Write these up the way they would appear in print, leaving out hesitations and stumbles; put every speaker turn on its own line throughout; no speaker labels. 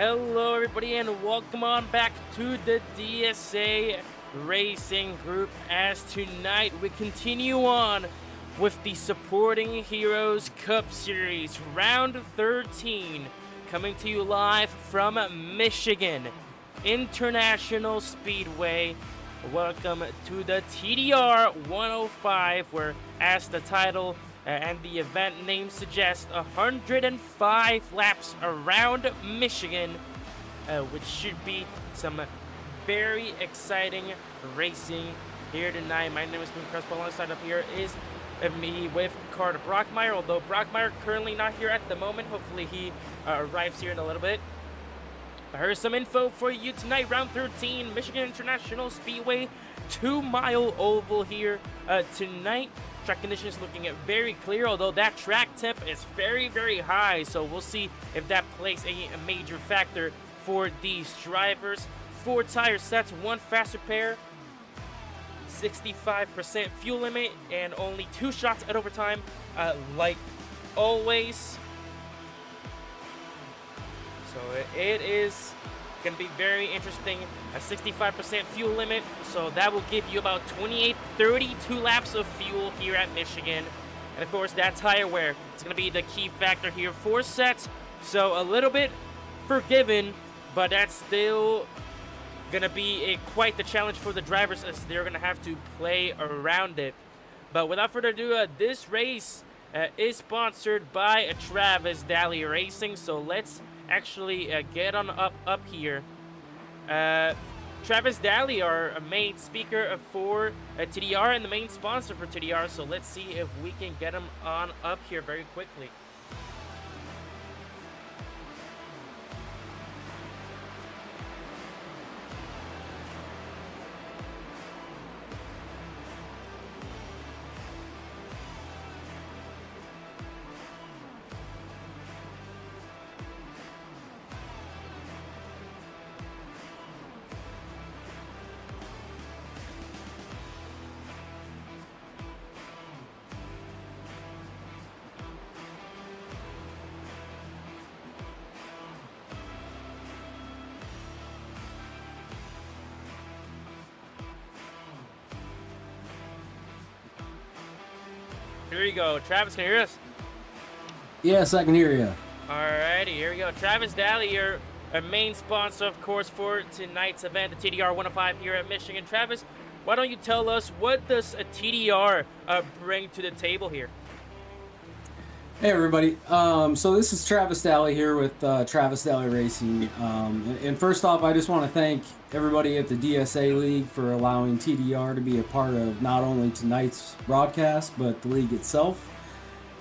Hello, everybody, and welcome on back to the DSA Racing Group. As tonight we continue on with the Supporting Heroes Cup Series, round 13, coming to you live from Michigan International Speedway. Welcome to the TDR 105, where, as the title and the event name suggests, 105 laps around Michigan, which should be some very exciting racing here tonight. My name is Boone Crespo. Alongside up here is me with Carter Brockmeyer, although Brockmeyer currently not here at the moment. Hopefully he arrives here in a little bit. Here's some info for you tonight. Round 13, Michigan International Speedway, 2-mile oval here tonight. Track conditions looking very clear, although that track temp is very, very high. So we'll see if that plays a major factor for these drivers. 4 tire sets, 1 faster pair, 65% fuel limit, and only 2 shots at overtime, like always. So it is going to be very interesting. A 65% fuel limit, so that will give you about 32 laps of fuel here at Michigan. And of course, that tire wear is going to be the key factor here. 4 sets, so a little bit forgiven, but that's still going to be quite the challenge for the drivers, as they're going to have to play around it. But without further ado, this race is sponsored by Travis Daly Racing, so let's actually get on up here. Travis Daly, our main speaker for TDR and the main sponsor for TDR, so let's see if we can get him on up here very quickly. Here you go. Travis, can you hear us?
Yes, I can hear you.
Alrighty, here we go. Travis Daly, your main sponsor, of course, for tonight's event, the TDR 105 here at Michigan. Travis, why don't you tell us, what does a TDR bring to the table here?
Hey, everybody. So this is Travis Daly here with Travis Daly Racing. And first off, I just want to thank everybody at the DSA League for allowing TDR to be a part of not only tonight's broadcast, but the league itself.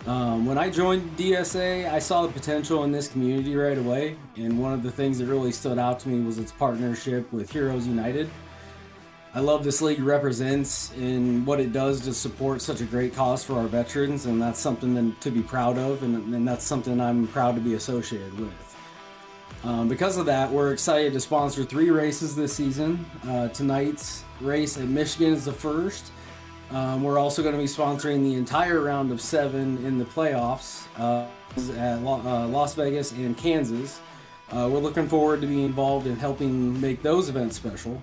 When I joined DSA, I saw the potential in this community right away. And one of the things that really stood out to me was its partnership with Heroes United. I love this league represents and what it does to support such a great cause for our veterans, and that's something to be proud of, and that's something I'm proud to be associated with. Because of that, we're excited to sponsor 3 races this season. Tonight's race at Michigan is the first. We're also going to be sponsoring the entire round of 7 in the playoffs at Las Vegas and Kansas. We're looking forward to being involved in helping make those events special.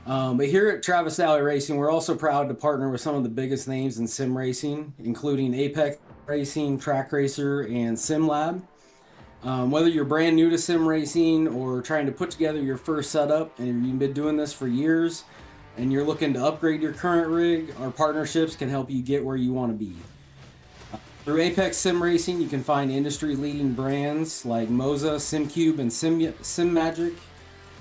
But here at Travis Daly Racing, we're also proud to partner with some of the biggest names in sim racing, including Apex Racing, Track Racer, and SimLab. Whether you're brand new to sim racing or trying to put together your first setup and you've been doing this for years and you're looking to upgrade your current rig, our partnerships can help you get where you want to be. Through Apex Sim Racing, you can find industry-leading brands like Moza, SimCube, and SimMagic.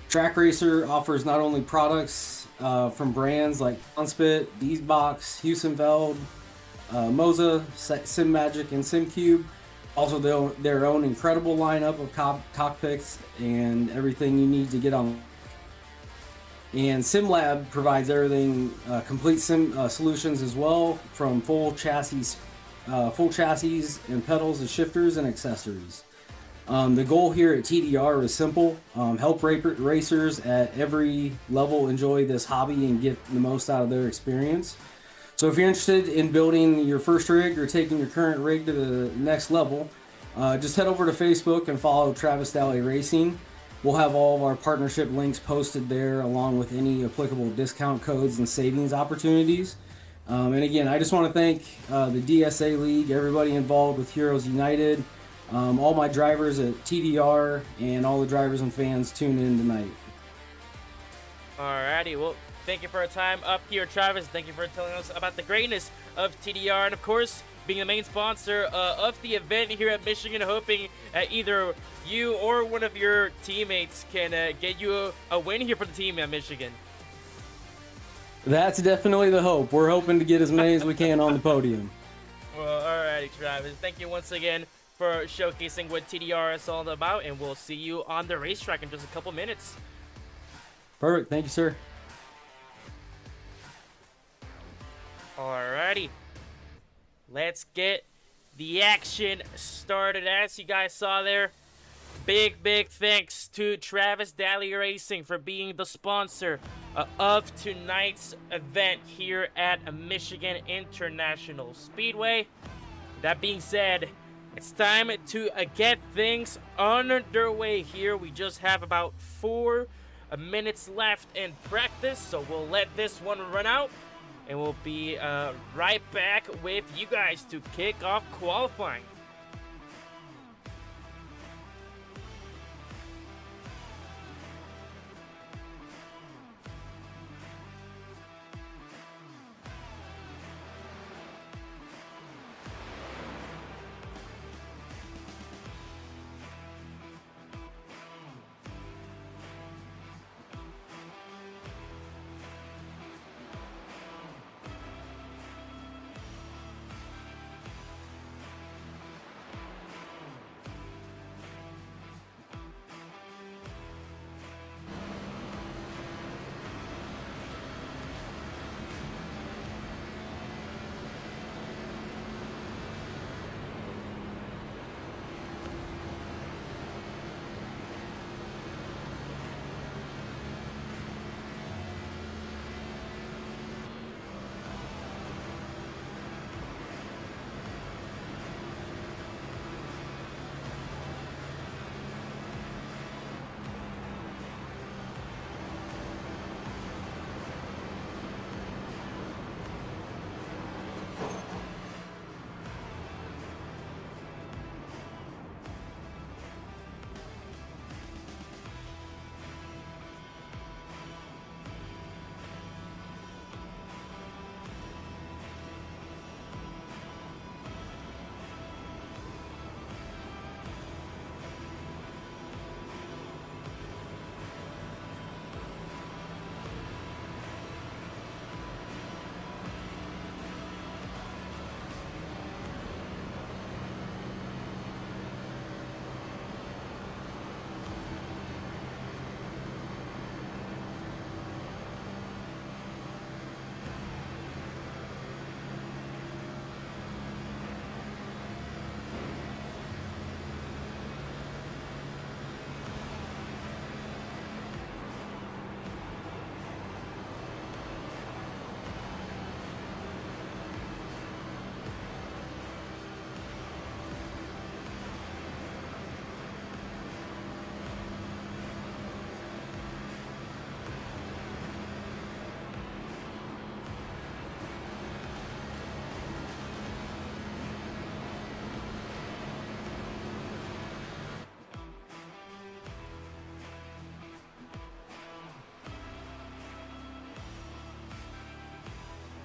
Track Racer offers not only products from brands like Conspit, Deesbox, Heusenfeld, Moza, SimMagic, and SimCube. Also their own incredible lineup of cockpits and everything you need to get on. And SimLab provides everything, complete sim solutions as well, from full chassis and pedals and shifters and accessories. The goal here at TDR is simple: help racers at every level enjoy this hobby and get the most out of their experience. So if you're interested in building your first rig or taking your current rig to the next level, just head over to Facebook and follow Travis Daly Racing. We'll have all of our partnership links posted there, along with any applicable discount codes and savings opportunities. And again, I just want to thank the DSA League, everybody involved with Heroes United, all my drivers at TDR, and all the drivers and fans tuned in tonight.
Alrighty, well, thank you for your time up here, Travis. Thank you for telling us about the greatness of TDR, and of course, being the main sponsor of the event here at Michigan, hoping either you or one of your teammates can get you a win here for the team at Michigan.
That's definitely the hope. We're hoping to get as many as we can on the podium.
Well, alrighty, Travis. Thank you once again for showcasing what TDR is all about, and we'll see you on the racetrack in just a couple minutes.
Perfect. Thank you, sir.
Alrighty. Let's get the action started. As you guys saw there, big thanks to Travis Daly Racing for being the sponsor of tonight's event here at Michigan International Speedway. That being said, it's time to get things underway here. We just have about 4 minutes left in practice, so we'll let this one run out. And we'll be right back with you guys to kick off qualifying.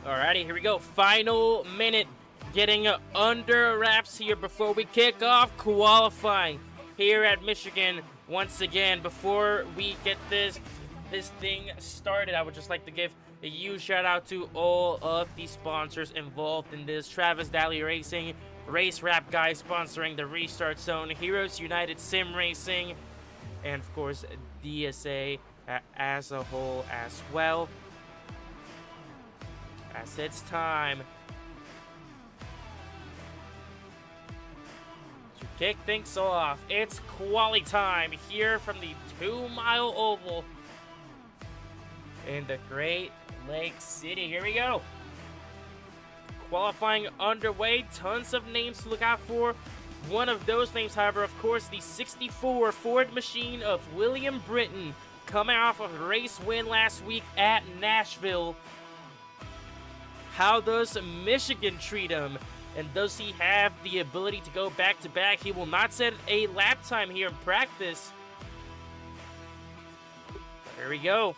Alrighty, here we go. Final minute, getting under wraps here before we kick off qualifying here at Michigan. Once again, before we get this thing started, I would just like to give a huge shout out to all of the sponsors involved in this. Travis Daly Racing, Race Wrap Guys sponsoring the Restart Zone, Heroes United Sim Racing, and of course DSA as a whole as well. As it's time to kick things off. It's quali time here from the 2-mile oval in the Great Lake City. Here we go. Qualifying underway. Tons of names to look out for. One of those names, however, of course, the 64 Ford machine of William Britton, coming off of a race win last week at Nashville. How does Michigan treat him? And does he have the ability to go back-to-back? He will not set a lap time here in practice. Here we go.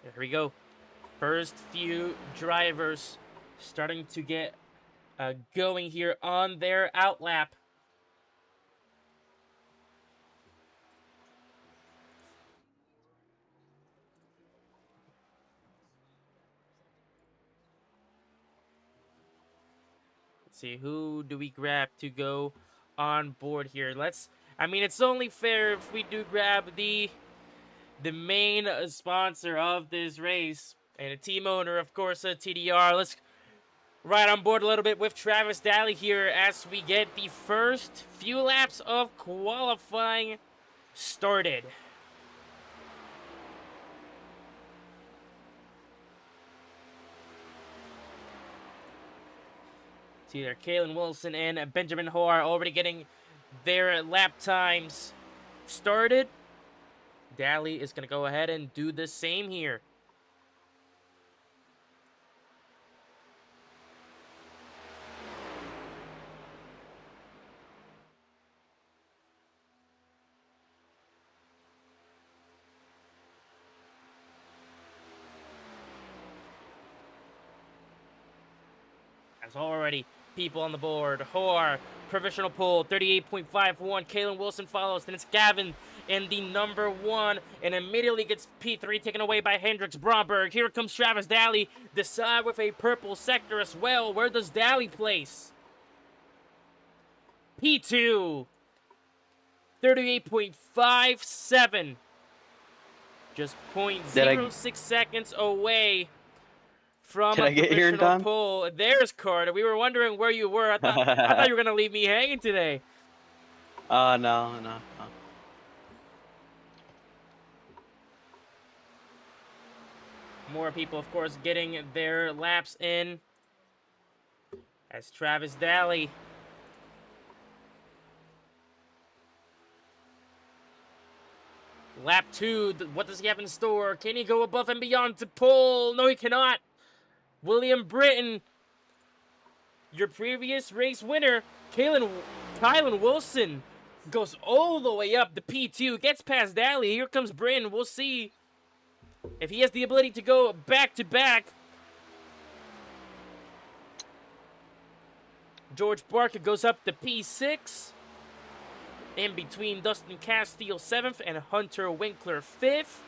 Here we go. First few drivers starting to get going here on their outlap. Let's see, who do we grab to go on board here? I mean, it's only fair if we do grab the main sponsor of this race and a team owner, of course, TDR. Let's ride on board a little bit with Travis Daly here as we get the first few laps of qualifying started. See there, Kalen Wilson and Benjamin Hoare already getting their lap times started. Daly is going to go ahead and do the same here. There's already people on the board. Hoare, provisional pole, 38.51. Kalen Wilson follows. Then it's Gavin in the number 1. And immediately gets P3 taken away by Hendricks Bromberg. Here comes Travis Daly. Decide with a purple sector as well. Where does Daly place? P2. 38.57. Just 0.06 seconds away from
Can I get here in time?
Pole. There's Carter. We were wondering where you were. I thought you were gonna leave me hanging today.
No.
More people, of course, getting their laps in. As Travis Daly lap 2. What does he have in store? Can he go above and beyond to pole? No, he cannot. William Britton, your previous race winner, Kylan Wilson, goes all the way up to P2, gets past Daly. Here comes Britton. We'll see if he has the ability to go back-to-back. George Barker goes up to P6. In between Dustin Castile 7th and Hunter Winkler 5th.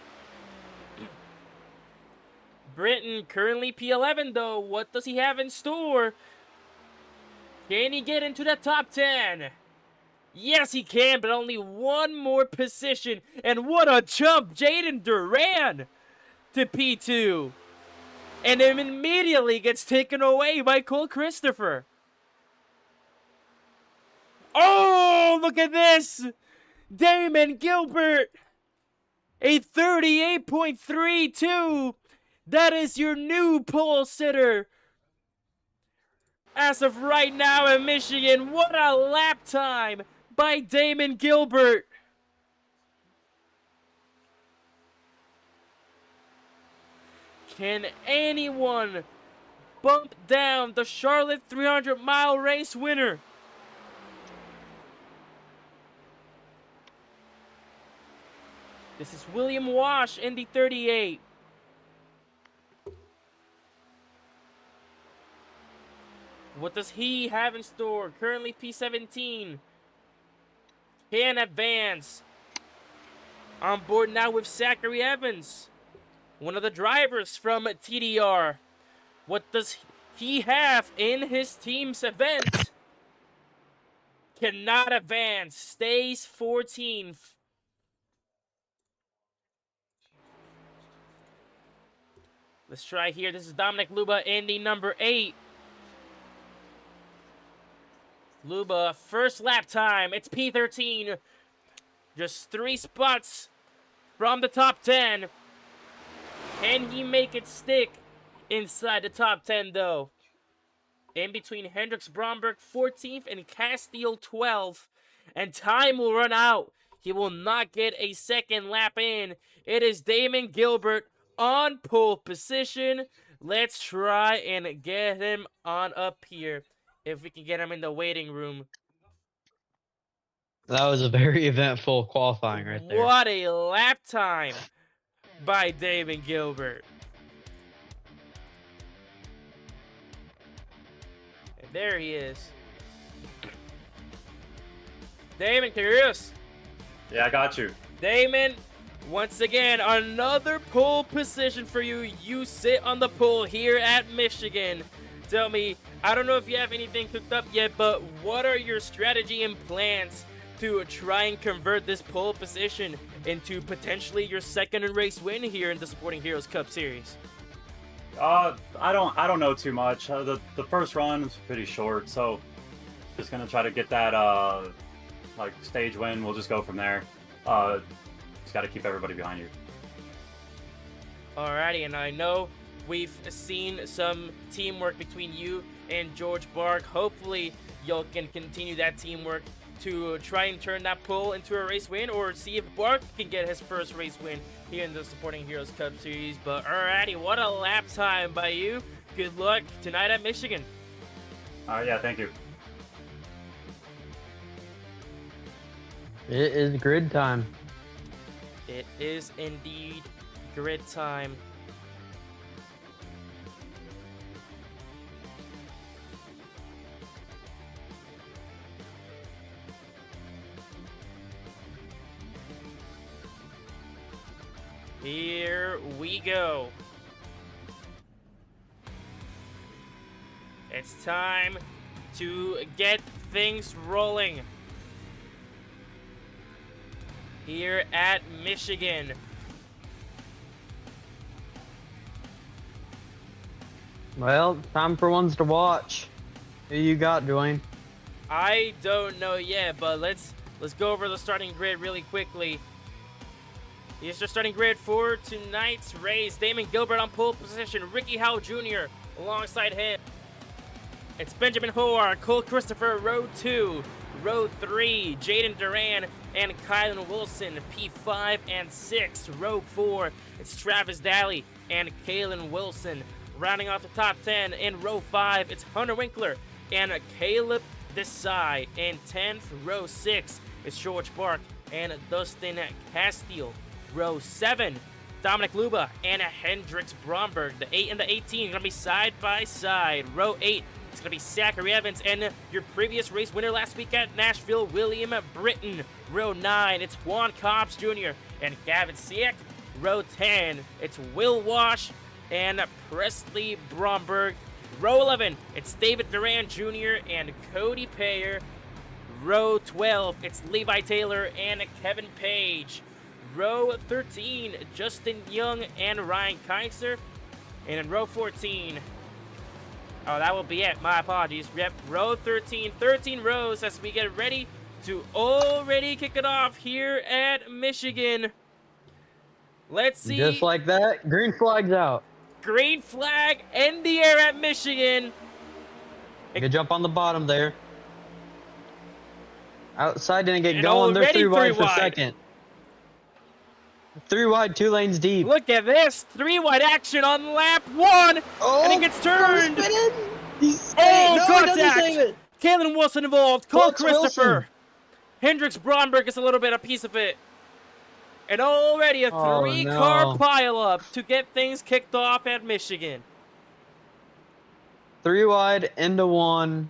Britton currently P11 though. What does he have in store? Can he get into the top 10? Yes, he can, but only one more position. And what a jump! Jaden Duran to P2. And then immediately gets taken away by Cole Christopher. Oh, look at this! Damon Gilbert! A 38.32! That is your new pole sitter. As of right now in Michigan, what a lap time by Damon Gilbert. Can anyone bump down the Charlotte 300-mile race winner? This is William Wash in the 38. What does he have in store? Currently P17. Can advance. On board now with Zachary Evans, one of the drivers from TDR. What does he have in his team's event? Cannot advance. Stays 14th. Let's try here. This is Dominic Luba in the number 8. Luba, first lap time. It's P13. Just 3 spots from the top 10. Can he make it stick inside the top 10, though? In between Hendricks Bromberg 14th and Castile 12th. And time will run out. He will not get a second lap in. It is Damon Gilbert on pole position. Let's try and get him on up here. If we can get him in the waiting room.
That was a very eventful qualifying right there.
What a lap time by Damon Gilbert. And there he is. Damon, can you hear us?
Yeah, I got you.
Damon, once again, another pole position for you. You sit on the pole here at Michigan. Tell me, I don't know if you have anything cooked up yet, but what are your strategy and plans to try and convert this pole position into potentially your second race win here in the Sporting Heroes Cup Series?
I don't know too much. The first run is pretty short, so just gonna try to get that like stage win. We'll just go from there. Just got to keep everybody behind you.
Alrighty, and I know we've seen some teamwork between you and George Bark. Hopefully, y'all can continue that teamwork to try and turn that pole into a race win, or see if Bark can get his first race win here in the Supporting Heroes Cup Series. But alrighty, what a lap time by you. Good luck tonight at Michigan.
Yeah, thank you.
It is grid time.
It is indeed grid time. Here we go. It's time to get things rolling here at Michigan.
Well, time for ones to watch. Who you got, Dwayne?
I don't know yet, but let's go over the starting grid really quickly. Here's the starting grid for tonight's race. Damon Gilbert on pole position. Ricky Howe Jr. alongside him. It's Benjamin Howard, Cole Christopher, row 2. Row 3, Jaden Duran and Kylan Wilson, P5 and 6. Row 4, it's Travis Daly and Kalen Wilson. Rounding off the top 10 in row 5, it's Hunter Winkler and Caleb Desai. In 10th, row 6, it's George Bark and Dustin Castile. Row 7, Dominic Luba and Hendricks Bromberg. The 8 and the 18 are going to be side by side. Row 8, it's going to be Zachary Evans and your previous race winner last week at Nashville, William Britton. Row 9, it's Juan Cobbs Jr. and Gavin Siek. Row 10, it's Will Wash and Presley Bromberg. Row 11, it's David Duran Jr. and Cody Payer. Row 12, it's Levi Taylor and Kevin Page. Row 13, Justin Young and Ryan Kaiser. And in row 14, oh, that will be it. My apologies. Yep, row 13. 13 rows as we get ready to already kick it off here at Michigan. Let's see.
Just like that, green flag's out.
Green flag in the air at Michigan.
Good jump on the bottom there. Outside didn't get
And
going. They're
already
three wide
three
for
wide.
second. 3 wide, 2 lanes deep.
Look at this. 3 wide action on lap 1. And it gets turned. Oh, contact. Kalen Wilson involved. Cole
What's
Christopher.
Wilson?
Hendricks Bromberg gets a little bit a piece of it. And already a
Oh,
3-car
no.
pileup to get things kicked off at Michigan.
3 wide into 1,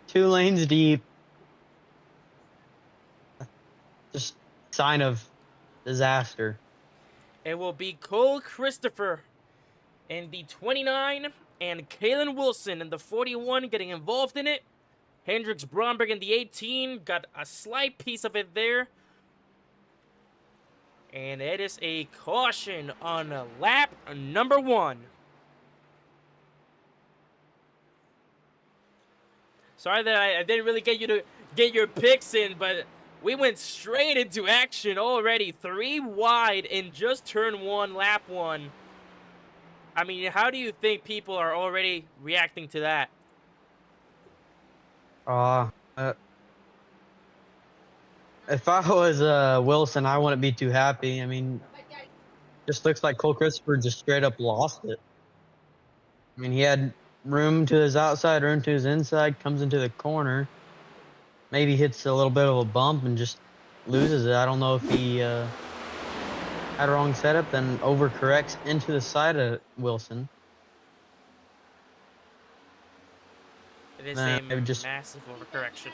2 lanes deep. Just sign of disaster.
It will be Cole Christopher in the 29 and Kalen Wilson in the 41 getting involved in it. Hendricks Bromberg in the 18 got a slight piece of it there. And it is a caution on lap number 1. Sorry that I didn't really get you to get your picks in, but we went straight into action already. 3 wide in just turn 1, lap 1. I mean, how do you think people are already reacting to that?
Uh, uh, if I was Wilson, I wouldn't be too happy. I mean, just looks like Cole Christopher just straight up lost it. I mean, he had room to his outside, room to his inside, comes into the corner, maybe hits a little bit of a bump and just loses it. I don't know if he had a wrong setup, then overcorrects into the side of Wilson.
It is
Then
a
it just
massive overcorrection.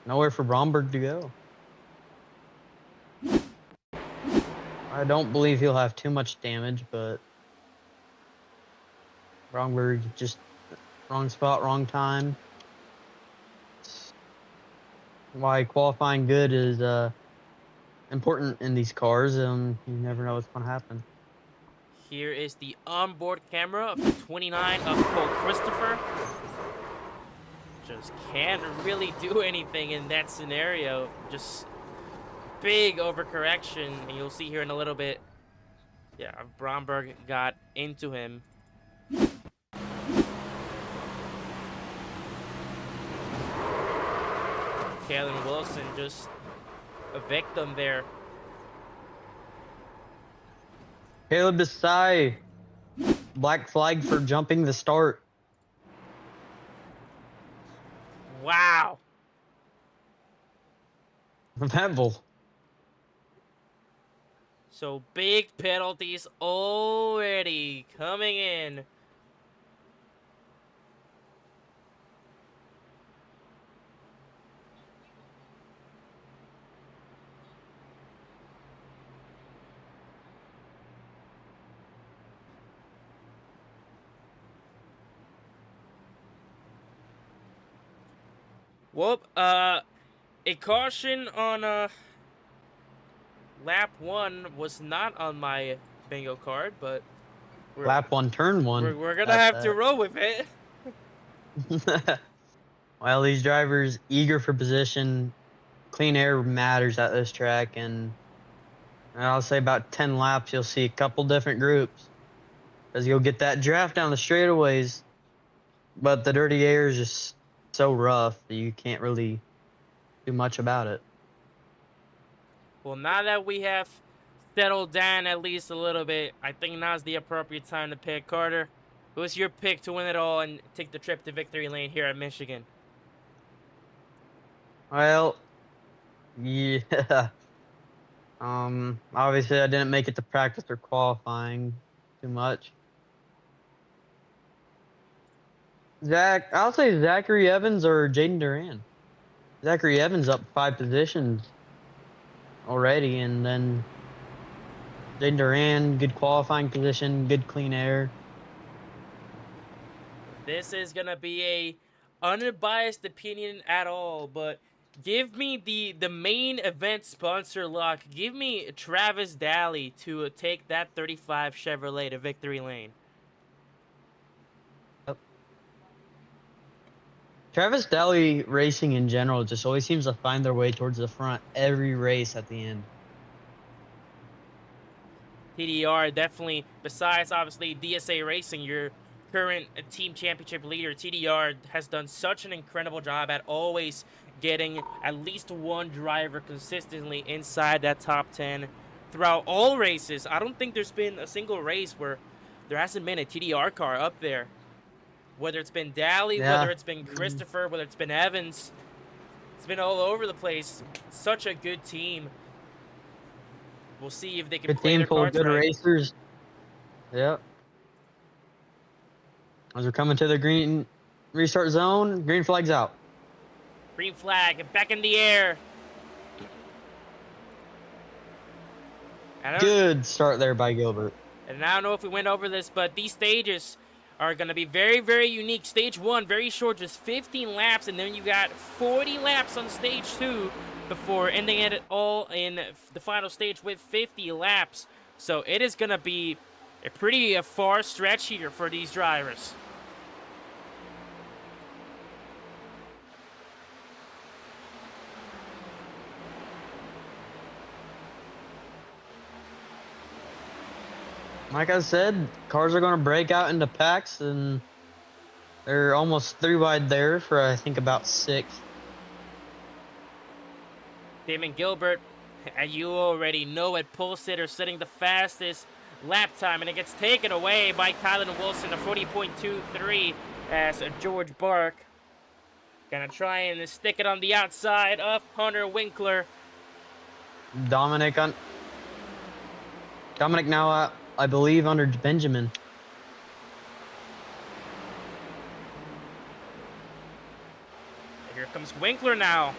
nowhere for Bromberg to go. I don't believe he'll have too much damage, but Bromberg just wrong spot, wrong time. Why qualifying good is important in these cars. You never know what's going to happen.
Here is the onboard camera of the 29 of Cole Christopher. Just can't really do anything in that scenario. Just big overcorrection, and you'll see here in a little bit. Yeah, Bromberg got into him. Kalen Wilson just a victim there.
Caleb Desai, black flag for jumping the start.
Wow.
Pebble.
So big penalties already coming in. Whoop, a caution on lap 1 was not on my bingo card, but
Lap 1, turn 1.
we're gonna have to roll with it.
Well, these drivers eager for position. Clean air matters at this track, and I'll say about 10 laps you'll see a couple different groups, because you'll get that draft down the straightaways, but the dirty air is just so rough that you can't really do much about it.
Well, now that we have settled down at least a little bit, I think now's the appropriate time to pick. Carter, who's your pick to win it all and take the trip to victory lane here at Michigan?
Well, yeah. Obviously I didn't make it to practice or qualifying too much. I'll say Zachary Evans or Jaden Duran. Zachary Evans up 5 positions already, and then Jaden Duran, good qualifying position, good clean air.
This is gonna be a unbiased opinion at all, but give me the main event sponsor lock. Give me Travis Daly to take that 35 Chevrolet to victory lane.
Travis Daly racing in general just always seems to find their way towards the front every race at the end.
TDR definitely, besides obviously DSA Racing, your current team championship leader, TDR has done such an incredible job at always getting at least one driver consistently inside that top 10 throughout all races. I don't think there's been a single race where there hasn't been a TDR car up there. Whether it's been Daly, whether it's been Christopher, whether it's been Evans. It's been all over the place. Such a good team. We'll see if they can
Good
play
team
their
full of
cards
good
right.
racers. Yep. As we're coming to the green restart zone, green flag's out.
Green flag, back in the air.
Good start there by Gilbert.
And I don't know if we went over this, but these stages are going to be very, very unique. Stage 1, very short, just 15 laps, and then you got 40 laps on stage 2 before ending it all in the final stage with 50 laps. So it is going to be a pretty far stretch here for these drivers.
Like I said, cars are going to break out into packs, and they're almost 3 wide there for, I think, about 6th.
Damon Gilbert, you already know it, pole sitter setting the fastest lap time, and it gets taken away by Kylan Wilson, a 40.23, as George Bark gonna try and stick it on the outside of Hunter Winkler.
Dominic now, I believe, under Benjamin.
Here comes Winkler now.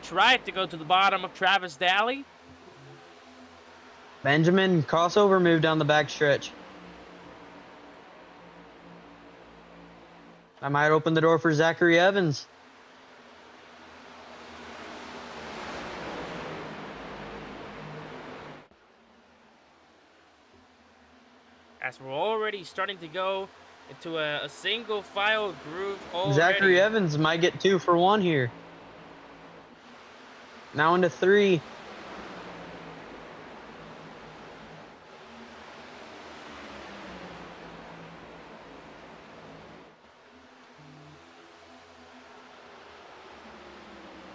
Tried to go to the bottom of Travis Daly.
Benjamin, crossover move down the back stretch. I might open the door for Zachary Evans.
As we're already starting to go into a single file groove already.
Zachary Evans might get 2 for 1 here. Now into 3.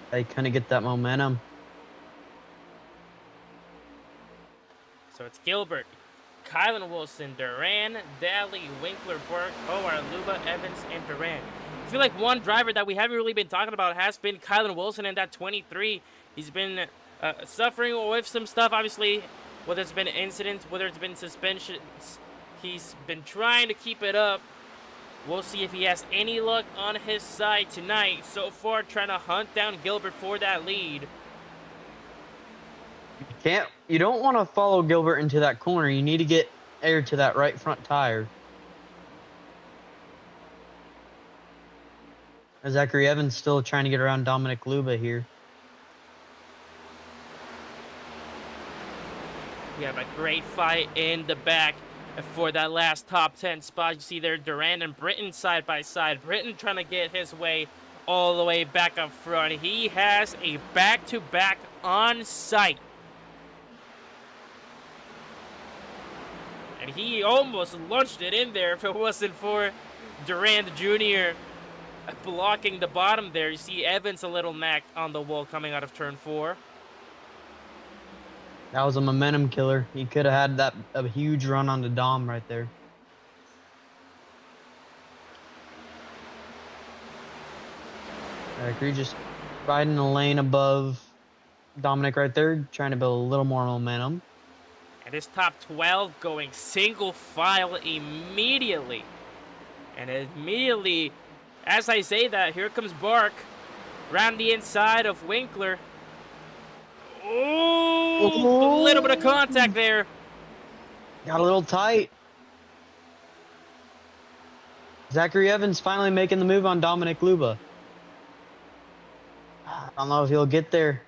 They kind of get that momentum.
So it's Gilbert, Kylan Wilson, Duran, Daly, Winkler, Burke, Howard, Luba, Evans, and Duran. I feel like one driver that we haven't really been talking about has been Kylan Wilson in that 23. He's been suffering with some stuff, obviously, whether it's been incidents, whether it's been suspensions. He's been trying to keep it up. We'll see if he has any luck on his side tonight. So far, trying to hunt down Gilbert for that lead.
You don't want to follow Gilbert into that corner. You need to get air to that right front tire. Zachary Evans still trying to get around Dominic Luba here.
We have a great fight in the back for that last top 10 spot. You see there Duran and Britton side by side. Britton trying to get his way all the way back up front. He has a back-to-back on site. And he almost launched it in there if it wasn't for Durand Jr. blocking the bottom there. You see Evans a little knacked on the wall coming out of turn 4.
That was a momentum killer. He could have had a huge run on the Dom right there. Zachary just riding the lane above Dominic right there, trying to build a little more momentum.
And his top 12 going single file immediately. And immediately, as I say that, here comes Bark. Around the inside of Winkler. Oh, a little bit of contact there.
Got a little tight. Zachary Evans finally making the move on Dominic Luba. I don't know if he'll get there.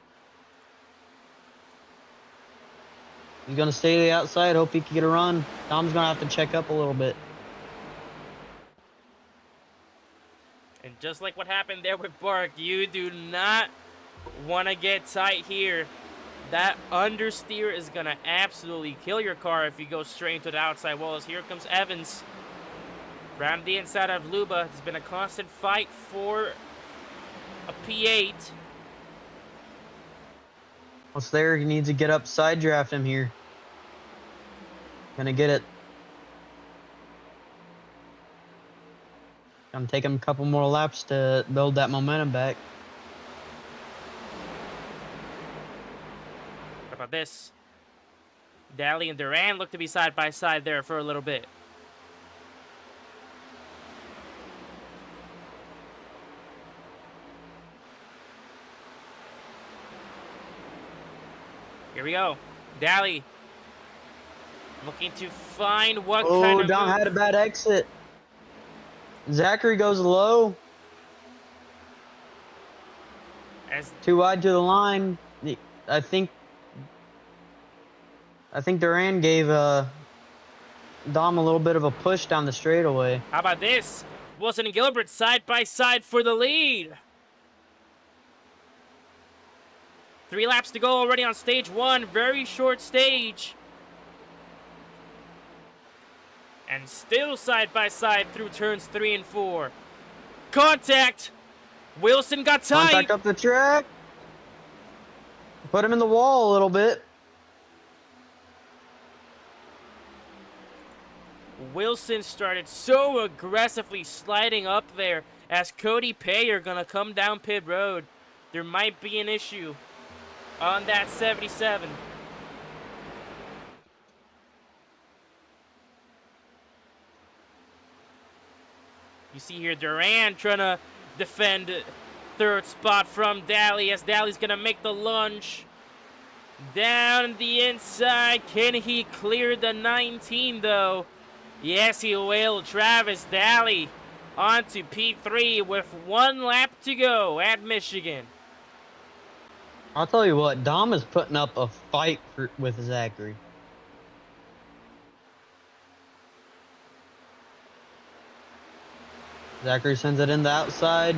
He's going to stay to the outside. Hope he can get a run. Dom's going to have to check up a little bit.
And just like what happened there with Bark, you do not want to get tight here. That understeer is going to absolutely kill your car if you go straight into the outside walls. Here comes Evans. Round the inside of Luba. It's been a constant fight for a P8.
What's there? He needs to get up, side draft him here. Gonna get it. Gonna take him a couple more laps to build that momentum back.
What about this? Daly and Duran look to be side by side there for a little bit. Here we go. Daly looking to find what kind of
Dom had a bad exit. Zachary goes low.
as
Too wide to the line. I think Duran gave Dom a little bit of a push down the straightaway.
how about this? Wilson and Gilbert side by side for the lead. 3 laps to go already on stage 1. Very short stage. And still side by side through turns 3 and 4. Contact! Wilson got tight.
Contact up the track. Put him in the wall a little bit.
Wilson started so aggressively sliding up there as Cody Payer gonna come down pit road. There might be an issue on that 77. You see here Duran trying to defend third spot from Daly as Daly's gonna make the lunge. Down the inside, can he clear the 19 though? Yes, he will. Travis Daly onto P3 with 1 lap to go at Michigan.
I'll tell you what, Dom is putting up a fight with Zachary. Zachary sends it in the outside.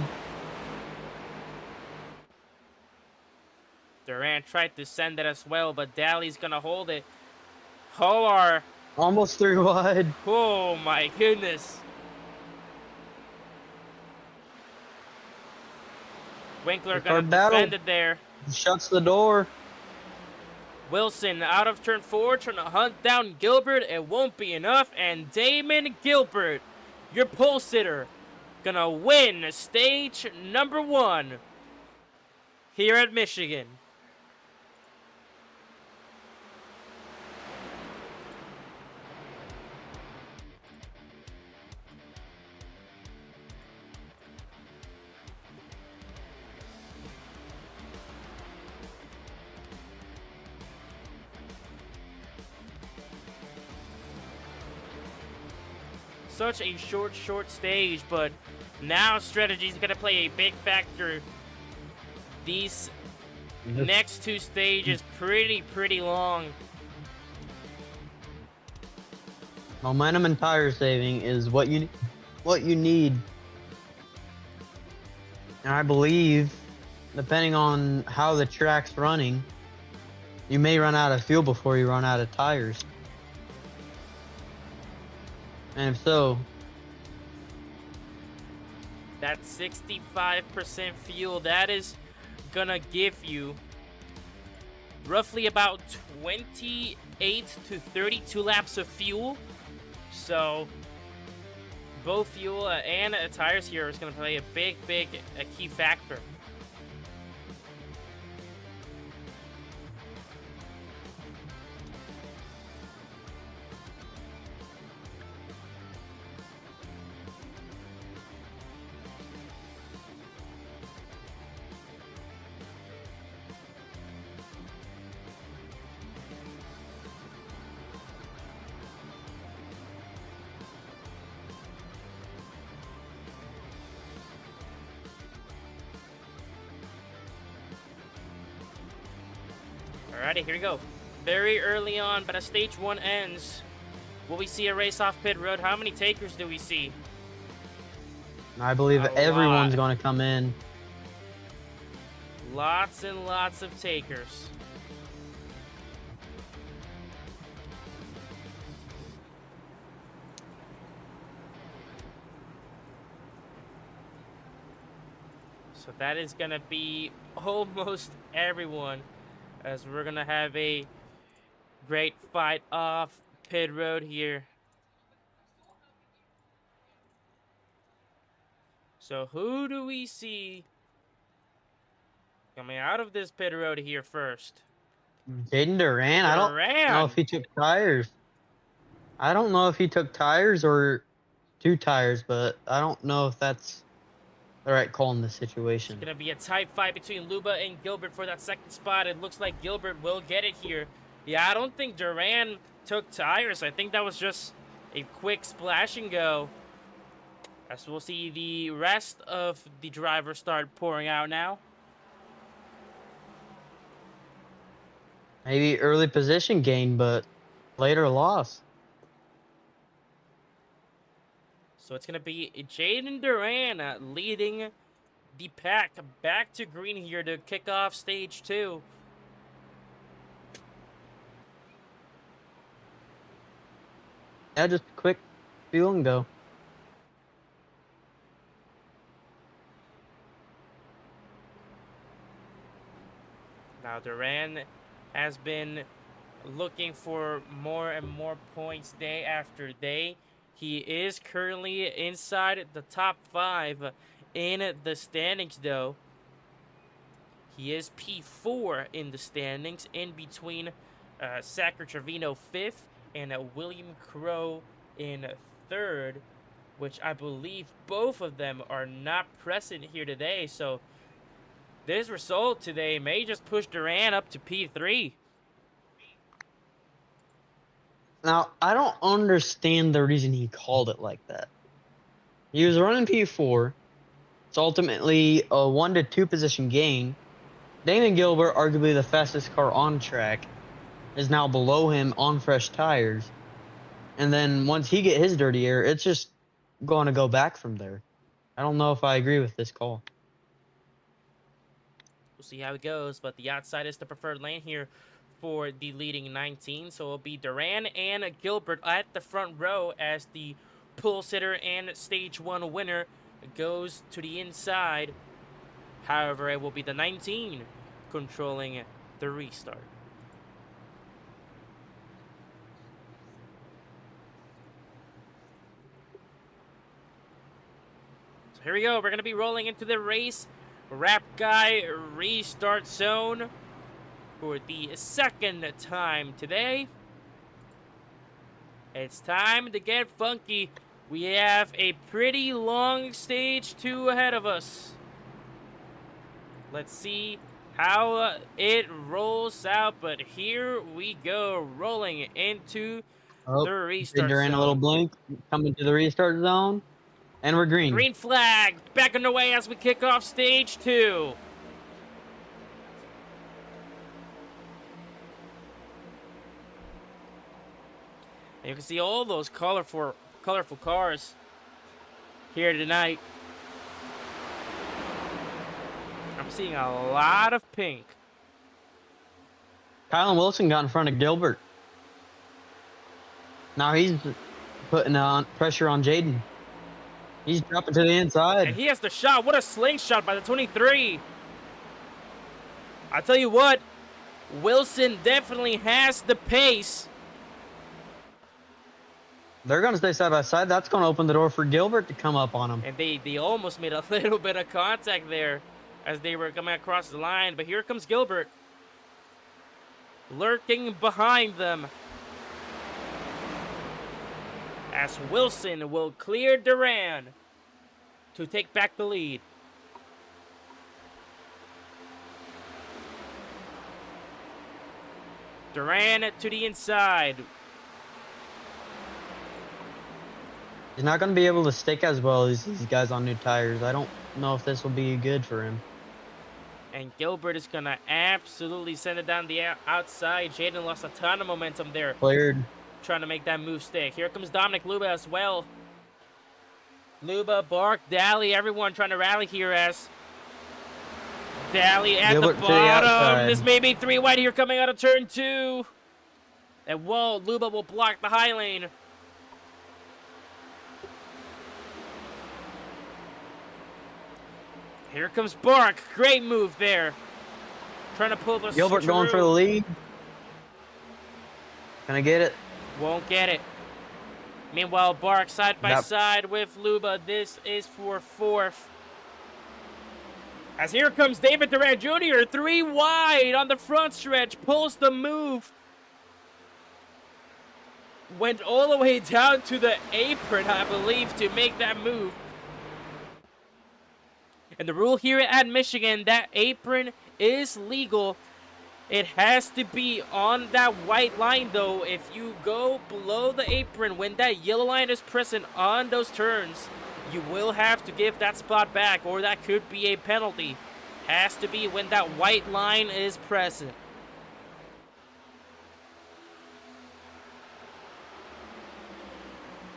Durant tried to send it as well, but Daly's gonna hold it. Hoar.
Almost 3 wide.
Oh my goodness. Winkler gonna defend it there.
Shuts the door.
Wilson out of turn 4, trying to hunt down Gilbert. It won't be enough, and Damon Gilbert, your pole sitter, gonna win stage number 1 here at Michigan. Such a short stage, but now strategy is going to play a big factor. These next 2 stages pretty long.
Momentum and tire saving is what you need. And I believe, depending on how the track's running, you may run out of fuel before you run out of tires. And if so,
that 65% fuel, that is gonna give you roughly about 28 to 32 laps of fuel. So both fuel and tires here is gonna play a big key factor. Alrighty, here we go. Very early on, but as stage 1 ends, will we see a race off pit road? How many takers do we see?
I believe everyone's going to come in.
Lots and lots of takers. So that is going to be almost everyone, as we're going to have a great fight off pit road here. So who do we see coming out of this pit road here first?
Jaden Duran. I don't know if he took tires. I don't know if he took tires or 2 tires, but I don't know if that's the right call in this situation.
It's going to be a tight fight between Luba and Gilbert for that second spot. It looks like Gilbert will get it here. Yeah, I don't think Duran took tires. I think that was just a quick splash and go. As we'll see the rest of the drivers start pouring out now.
Maybe early position gain, but later loss.
So it's going to be Jaden Duran leading the pack back to green here to kick off stage 2.
Yeah, just quick fuel and go.
Now Duran has been looking for more and more points day after day. He is currently inside the top 5 in the standings though. He is P4 in the standings, in between Sacker Trevino 5th and William Crow in 3rd, which I believe both of them are not present here today. So this result today may just push Duran up to P3.
Now, I don't understand the reason he called it like that. He was running P4. It's ultimately a 1 to 2 position gain. Damon Gilbert, arguably the fastest car on track, is now below him on fresh tires. And then once he get his dirty air, it's just going to go back from there. I don't know if I agree with this call.
We'll see how it goes, but the outside is the preferred lane here for the leading 19. So it'll be Duran and Gilbert at the front row as the pole sitter and stage 1 winner goes to the inside. However, it will be the 19 controlling the restart. So here we go. We're going to be rolling into the race. Rap Guy restart zone for the second time today. It's time to get funky. We have a pretty long stage 2 ahead of us. Let's see how it rolls out, but here we go, rolling into the restart
Duran
zone.
a little blink, coming to the restart zone, and we're green.
Green flag, back underway as we kick off stage 2. And you can see all those colorful cars here tonight. I'm seeing a lot of pink.
Kylan Wilson got in front of Gilbert. Now he's putting on pressure on Jaden. He's dropping to the inside.
And he has the shot. What a slingshot by the 23. I tell you what, Wilson definitely has the pace.
They're going to stay side by side. That's going to open the door for Gilbert to come up on him.
And they almost made a little bit of contact there as they were coming across the line. But here comes Gilbert, lurking behind them, as Wilson will clear Duran to take back the lead. Duran to the inside.
He's not going to be able to stick as well as these guys on new tires. I don't know if this will be good for him.
And Gilbert is going to absolutely send it down the outside. Jaden lost a ton of momentum there,
Cleared.
trying to make that move stick. Here comes Dominic Luba as well. Luba, Bark, Daly, everyone trying to rally here as Daly at
Gilbert
the
to the
bottom.
outside.
This may be 3 wide here coming out of turn 2. And whoa, Luba will block the high lane. Here comes Bark. Great move there. Trying to pull the
Gilbert
screw.
going for the lead. Gonna get it.
Won't get it. Meanwhile, Bark side by
Yep.
side with Luba. This is for 4th. As here comes David Duran Jr. 3 wide on the front stretch. Pulls the move. Went all the way down to the apron, I believe, to make that move. And the rule here at Michigan, that apron is legal. It has to be on that white line, though. If you go below the apron when that yellow line is present on those turns, you will have to give that spot back, or that could be a penalty. Has to be when that white line is present.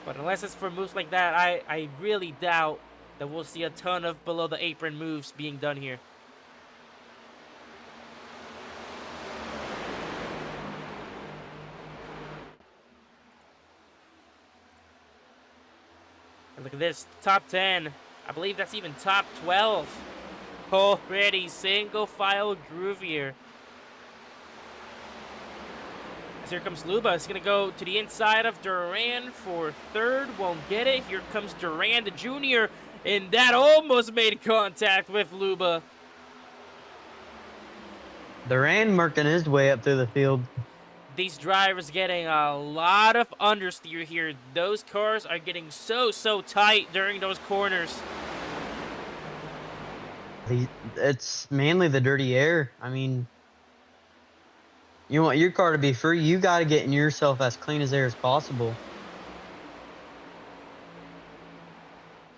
But unless it's for moves like that, I really doubt that we'll see a ton of below the apron moves being done here. Look at this, top 10. I believe that's even top 12. Already single file groove here. As here comes Luba. It's going to go to the inside of Duran for third. Won't get it. Here comes Duran, the junior. And that almost made contact with Luba.
Duran working his way up through the field.
These drivers getting a lot of understeer here. Those cars are getting so tight during those corners.
It's mainly the dirty air. I mean, you want your car to be free, you got to get in yourself as clean as air as possible.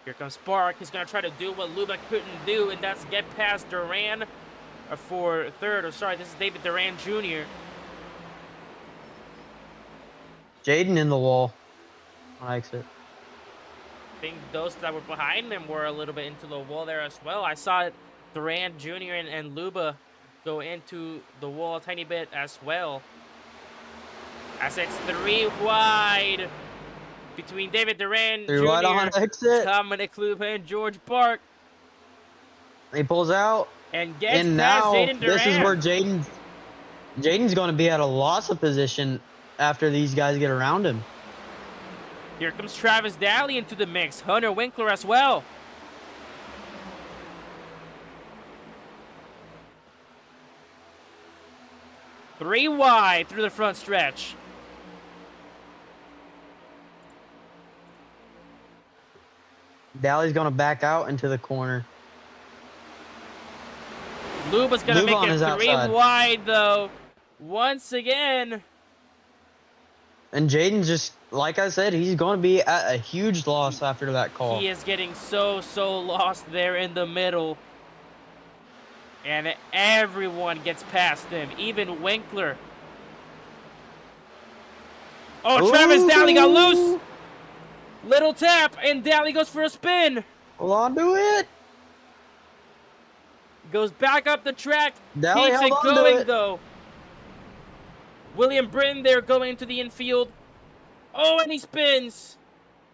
Here comes Spark. He's going to try to do what Luba couldn't do, and that's get past Duran for third. Or sorry, this is David Duran Jr.
Jaden in the wall on exit.
I think those that were behind him were a little bit into the wall there as well. I saw Duran Jr. and Luba go into the wall a tiny bit as well. As it's 3 wide between David Duran Jr.,
wide on exit.
Dominic Luba, and George Park.
He pulls out.
And gets
And
past
now
Jaden Duran.
this is where Jaden's going to be at a loss of position after these guys get around him.
Here comes Travis Daly into the mix. Hunter Winkler as well. Three wide through the front stretch.
Daly's going to back out into the corner.
Luba's going to make it 3
outside.
wide, though. Once again.
And Jaden just, like I said, he's going to be at a huge loss after that call.
He is getting so lost there in the middle. And everyone gets past him, even Winkler. Oh, Travis Daly got loose. Little tap, and Daly goes for a spin.
Hold on to it.
Goes back up the track.
Daly
Keeps it
held on to
going,
it.
though. William Britton there going into the infield. Oh, and he spins.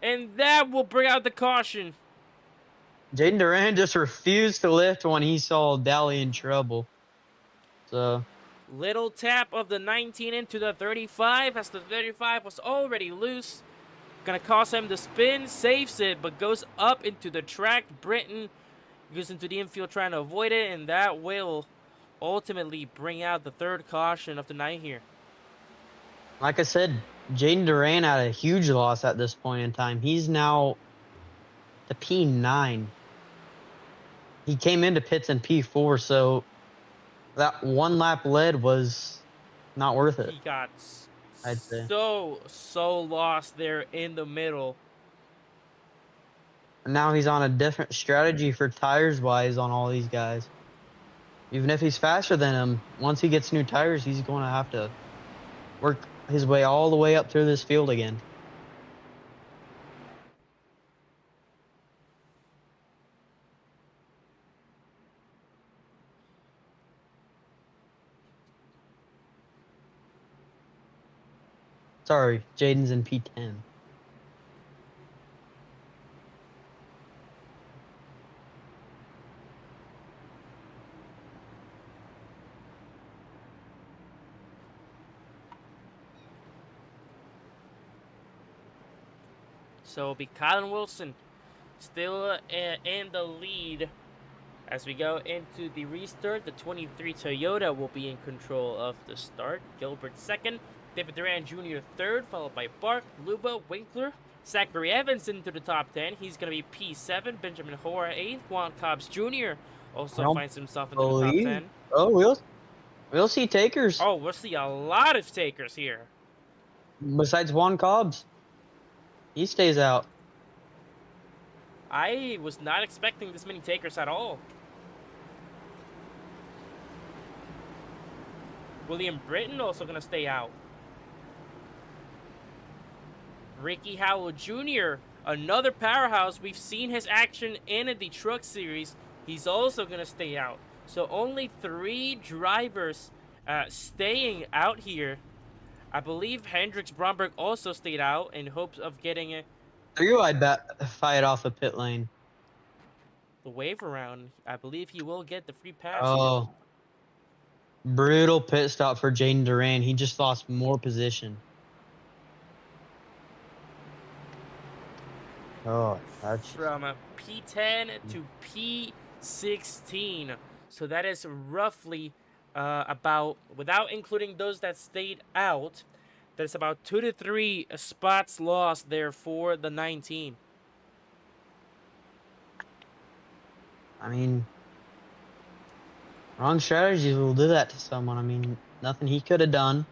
And that will bring out the caution.
Jaden Duran just refused to lift when he saw Daly in trouble. So,
Little tap of the 19 into the 35 as the 35 was already loose. Gonna cause him to spin, saves it, but goes up into the track. Britton goes into the infield trying to avoid it, and that will ultimately bring out the third caution of the night here.
like I said, Jaden Duran at a huge loss at this point in time. He's now to P9. He came into pits in P4, so that one lap lead was not worth it.
He got
I'd say.
so lost there in the middle.
And now he's on a different strategy for tires wise on all these guys. Even if he's faster than him, once he gets new tires, he's going to have to work his way all the way up through this field again. Sorry, Jaden's in P10.
So it'll be Colin Wilson still in the lead as we go into the restart. The 23 Toyota will be in control of the start. Gilbert second, David Duran Jr. third, followed by Bark, Luba, Winkler, Zachary Evans into the top 10. He's going to be P7. Benjamin Hora 8th. Juan Cobbs Jr. also finds himself into the top 10.
Oh, we'll see takers.
Oh, we'll see a lot of takers here.
Besides Juan Cobbs. He stays out.
I was not expecting this many takers at all. William Britton also going to stay out. Ricky Howell Jr., another powerhouse. We've seen his action in the Truck Series. He's also going to stay out. So only 3 drivers staying out here. I believe Hendricks Bromberg also stayed out in hopes of getting
3-wide fight off the pit lane.
The wave around. I believe he will get the free pass.
Oh. Brutal pit stop for Jaden Duran. He just lost more position. Oh, that's
From P10 to P16. So that is roughly about, without including those that stayed out, that's about 2 to 3 spots lost there for the 19.
I mean, wrong strategies will do that to someone. I mean, nothing he could have done.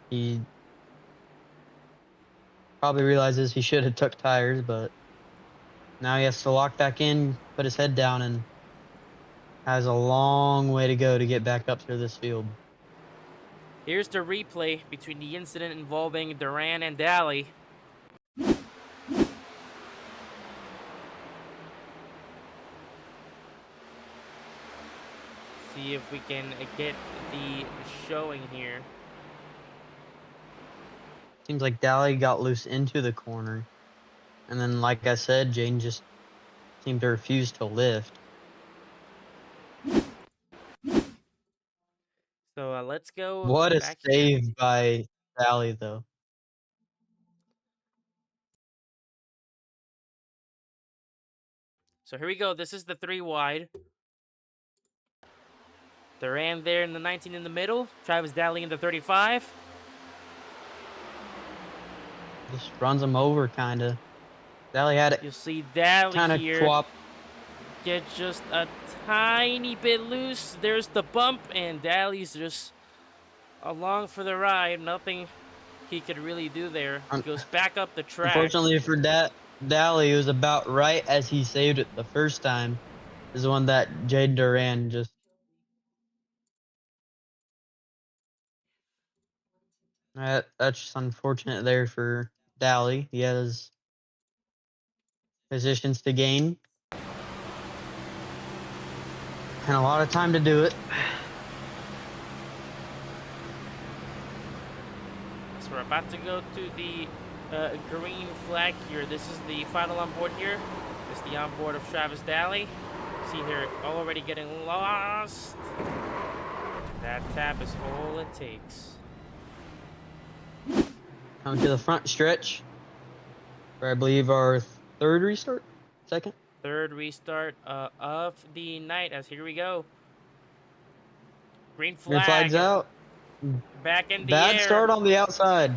He probably realizes he should have took tires, but now he has to lock back in, put his head down, and has a long way to go to get back up through this field.
Here's the replay between the incident involving Duran and Daly. See if we can get the showing here.
Seems like Daly got loose into the corner. And then, like I said, Jaden just seemed to refuse to lift.
So let's go.
What a
back
save
here.
by Daly, though.
So here we go. This is the 3 wide. Duran there in the 19 in the middle. Travis Daly in the 35.
Just runs him over, kind of. Daly had it
You'll see Daly
kind of
here
twop.
get just a tiny bit loose. There's the bump, and Daly's just along for the ride. Nothing he could really do there. He goes back up the track.
Unfortunately for Daly, it was about right as he saved it the first time. Is the one that Jaden Duran just. That's just unfortunate there for Daly. He has positions to gain. And a lot of time to do it.
So we're about to go to the green flag here. This is the final on board here. This is the onboard of Travis Daly. See here, already getting lost. That tap is all it takes.
Coming to the front stretch, for I believe our third restart? Second?
Third restart of the night, as here we go. Green flag.
Green flag's out.
Back in the
Bad
air.
start on the outside.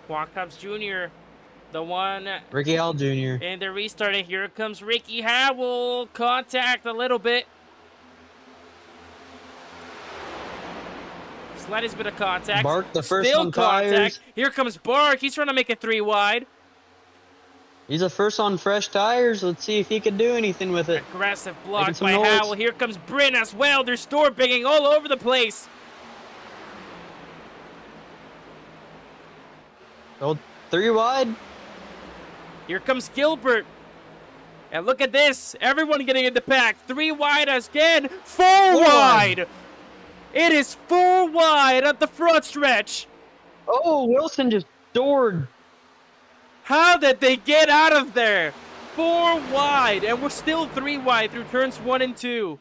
Juan Cubs Jr., the one
Ricky Howell Jr.
in the restart. And here comes Ricky Howell. Contact a little bit. Slightest bit of contact.
Bark, the first
Still
on
contact.
tires.
Here comes Bark. He's trying to make it 3 wide.
He's a first on fresh tires. Let's see if he can do anything with it.
Aggressive
Making
block
some
by
noise.
Howell. Here comes Bryn as well. They're store bigging all over the place.
Old 3 wide.
Here comes Gilbert. And look at this. Everyone getting in the pack. 3 wide again. 4 wide. It is 4 wide at the front stretch.
Oh, Wilson just soared.
How did they get out of there? 4 wide. And we're still 3 wide through turns 1 and 2.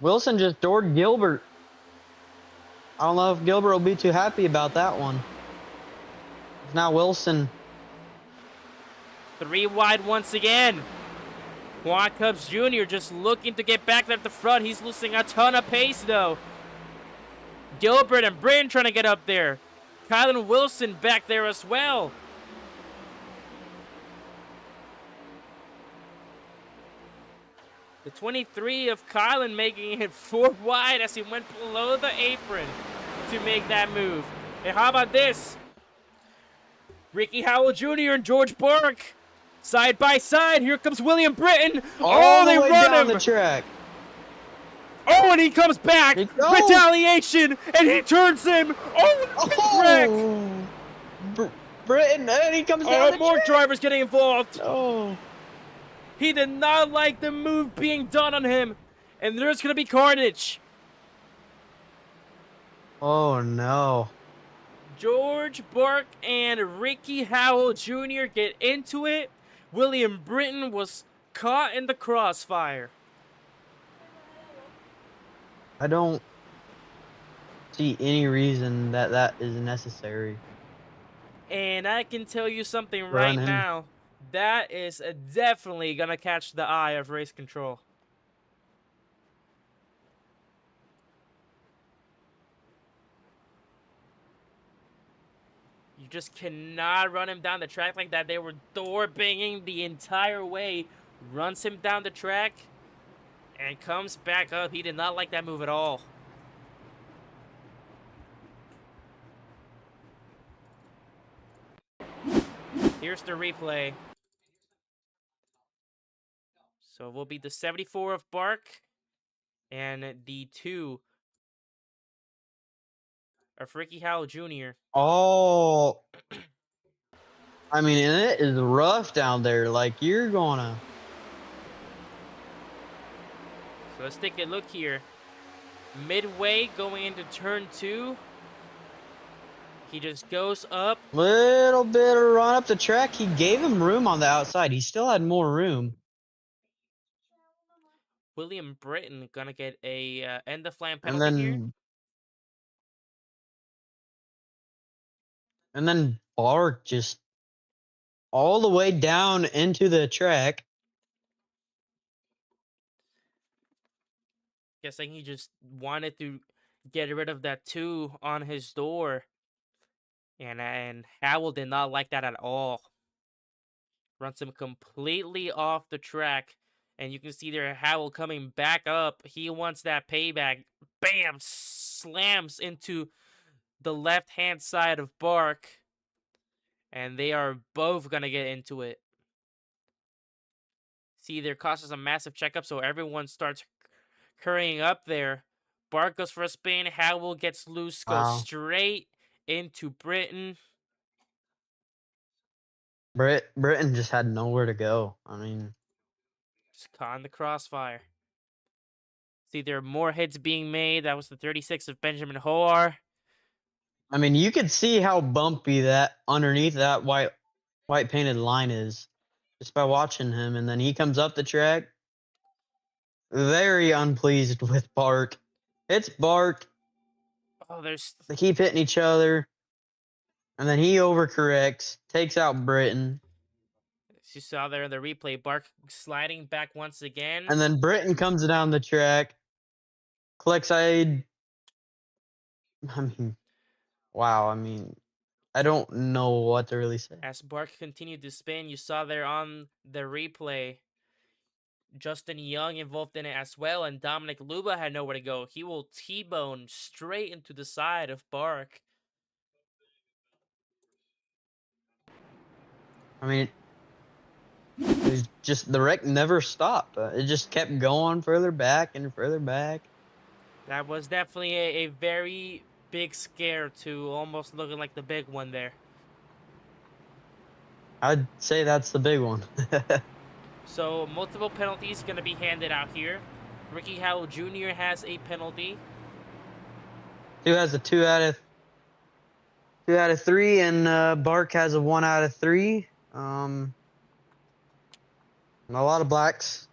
Wilson just doored Gilbert. I don't know if Gilbert will be too happy about that one. Now Wilson.
3 wide once again. Juan Cubs Jr. just looking to get back at the front. He's losing a ton of pace, though. Gilbert and Bryn trying to get up there. Kylan Wilson back there as well. The 23 of Kylan making it 4 wide as he went below the apron to make that move. And how about this? Ricky Howell Jr. and George Bark. Side by side, here comes William Britton.
All
they
the way
run
down
him.
the track.
Oh, and he comes back.
He goes.
Retaliation, and he turns him. Oh, wreck.
Britton, and he comes down the
More
track.
drivers getting involved.
Oh.
He did not like the move being done on him, and there's going to be carnage.
Oh no.
George Bark and Ricky Howell Jr. get into it. William Britton was caught in the crossfire.
I don't see any reason that that is necessary.
And I can tell you something
Run
right
him.
now. That is definitely going to catch the eye of race control. You just cannot run him down the track like that. They were door banging the entire way. Runs him down the track and comes back up. He did not like that move at all. Here's the replay. So it will be the 74 of Bark and the 2 of Ricky Howell Jr.
Oh, I mean, and it is rough down there. Like, you're gonna.
So let's take a look here. Midway going into turn 2. He just goes up.
Little bit of run up the track. He gave him room on the outside. He still had more room.
William Britton gonna get a end of line
And
penalty here.
then Bark just all the way down into the track.
Guessing he just wanted to get rid of that 2 on his door. And Howell did not like that at all. Runs him completely off the track. And you can see there Howell coming back up. He wants that payback. Bam! Slams into the left-hand side of Bark. And they are both going to get into it. See, there causes a massive checkup, so everyone starts hurrying up there. Bark goes for a spin. Howell gets loose, goes
Wow.
straight into Britton.
Britain just had nowhere to go. I mean,
Just caught in the crossfire. See, there are more hits being made. That was the 36 of Benjamin Hoar.
you could see how bumpy that underneath that white painted line is just by watching him. And then he comes up the track, very unpleased with Bark. It's Bark.
Oh, there's...
They keep hitting each other. And then he overcorrects, takes out Britain.
As you saw there in the replay, Bark sliding back once again.
And then Britain comes down the track, collects aid. Wow. I don't know what to really say.
As Bark continued to spin, you saw there on the replay, Justin Young involved in it as well, and Dominic Luba had nowhere to go. He will T-bone straight into the side of Bark.
It was just, the wreck never stopped. It just kept going further back and further back.
That was definitely a very big scare to almost looking like the big one there.
I'd say that's the big one.
So multiple penalties going to be handed out here. Ricky Howell Jr. has a penalty.
Who has a 2 out of 3, and Bark has a 1 out of 3. A lot of blacks,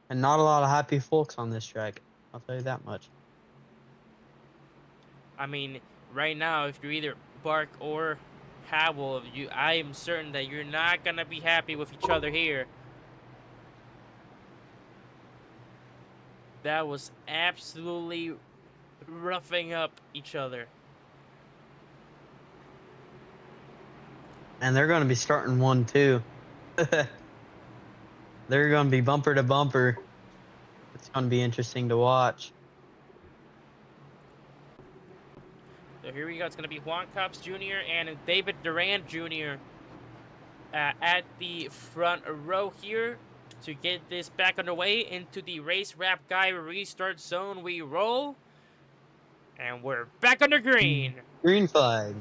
and not a lot of happy folks on this track. I'll tell you that much.
I mean, right now, if you're either Bark or Howell, I am certain that you're not going to be happy with each other here. That was absolutely roughing up each other.
And they're going to be starting 1-2. They're going to be bumper to bumper. It's going to be interesting to watch.
So here we go. It's going to be Juan Cops Jr. and David Durand Jr. At the front row here to get this back underway into the race wrap guy restart zone. We roll. And we're back under green.
Green flag.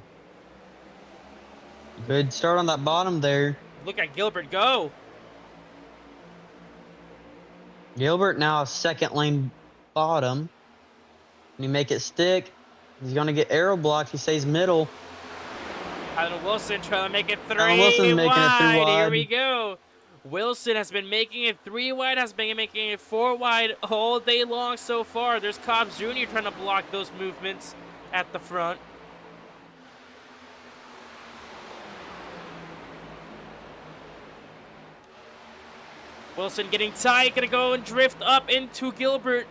Good start on that bottom there.
Look at Gilbert go.
Gilbert now second lane bottom. Can he make it stick? He's going to get arrow blocked. He stays middle.
Kylan Wilson trying to make it
Kylan Wilson's
three
making it 3
wide. Here
wide.
we go. Wilson has been making it 3 wide, has been making it 4 wide all day long so far. There's Cobbs Jr. trying to block those movements at the front. Wilson getting tight, gonna go and drift up into Gilbert.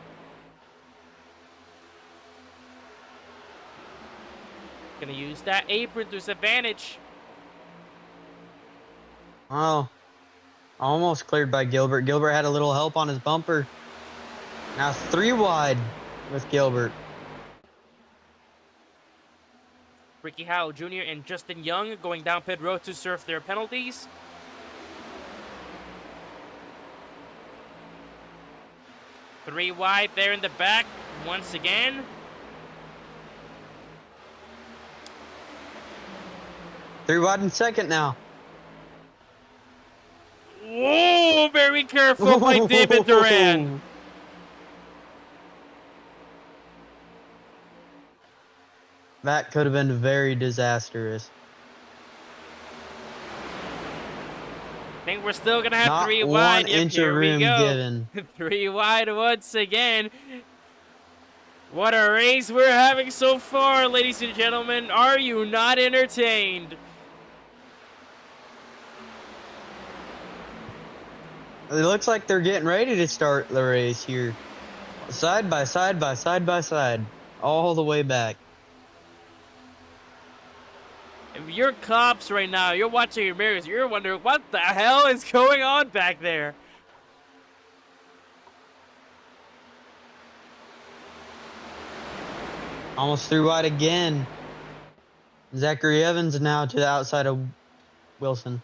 Gonna use that apron to his advantage.
Oh, almost cleared by Gilbert. Gilbert had a little help on his bumper. Now 3 wide with Gilbert.
Ricky Howell Jr. and Justin Young going down pit road to serve their penalties. Three wide there in the back once again.
Three wide in second now.
Whoa, very careful by David Duran.
That could have been very disastrous.
I think we're still gonna have
Not
3
1
wide. Yep,
inch of
here we
room
go.
given.
3 wide once again. What a race we're having so far, ladies and gentlemen. Are you not entertained?
It looks like they're getting ready to start the race here. Side by side by side by side. All the way back.
If you're cops right now, you're watching your mirrors, you're wondering what the hell is going on back there.
Almost 3 wide again. Zachary Evans now to the outside of Wilson.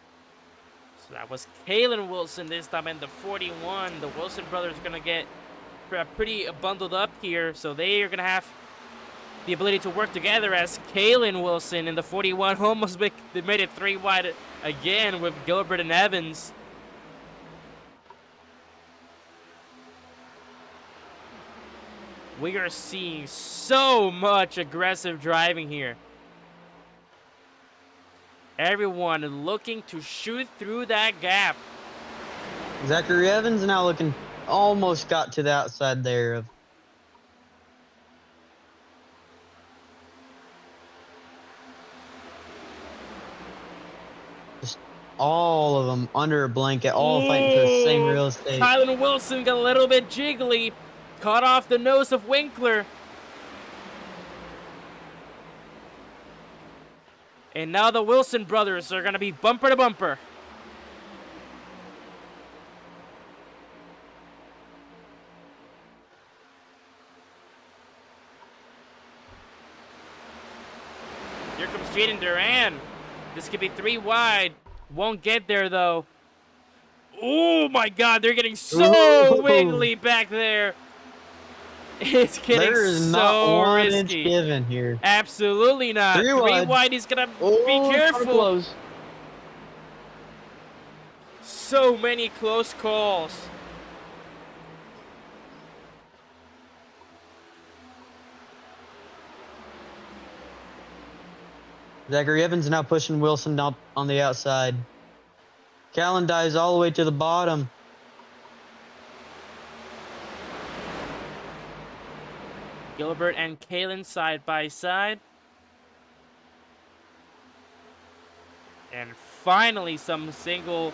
So that was Kalen Wilson this time in the 41. The Wilson brothers are going to get pretty bundled up here, so they are going to have the ability to work together as Kalen Wilson in the 41 almost made it 3 wide again with Gilbert and Evans. We are seeing so much aggressive driving here. Everyone looking to shoot through that gap.
Zachary Evans now looking, almost got to the outside there of. Just all of them under a blanket, all fighting for the same real estate.
Kylan Wilson got a little bit jiggly. Caught off the nose of Winkler. And now the Wilson brothers are going to be bumper to bumper. Here comes Jaden Duran. This could be 3 wide. Won't get there, though. Oh, my God. They're getting so wiggly back there. It's getting
there is
so
not 1
risky.
inch given here.
Absolutely not.
3 wide.
3 wide. He's going to
Oh,
be careful.
close.
So many close calls.
Zachary Evans now pushing Wilson up on the outside. Callan dives all the way to the bottom.
Gilbert and Kalen side by side. And finally some single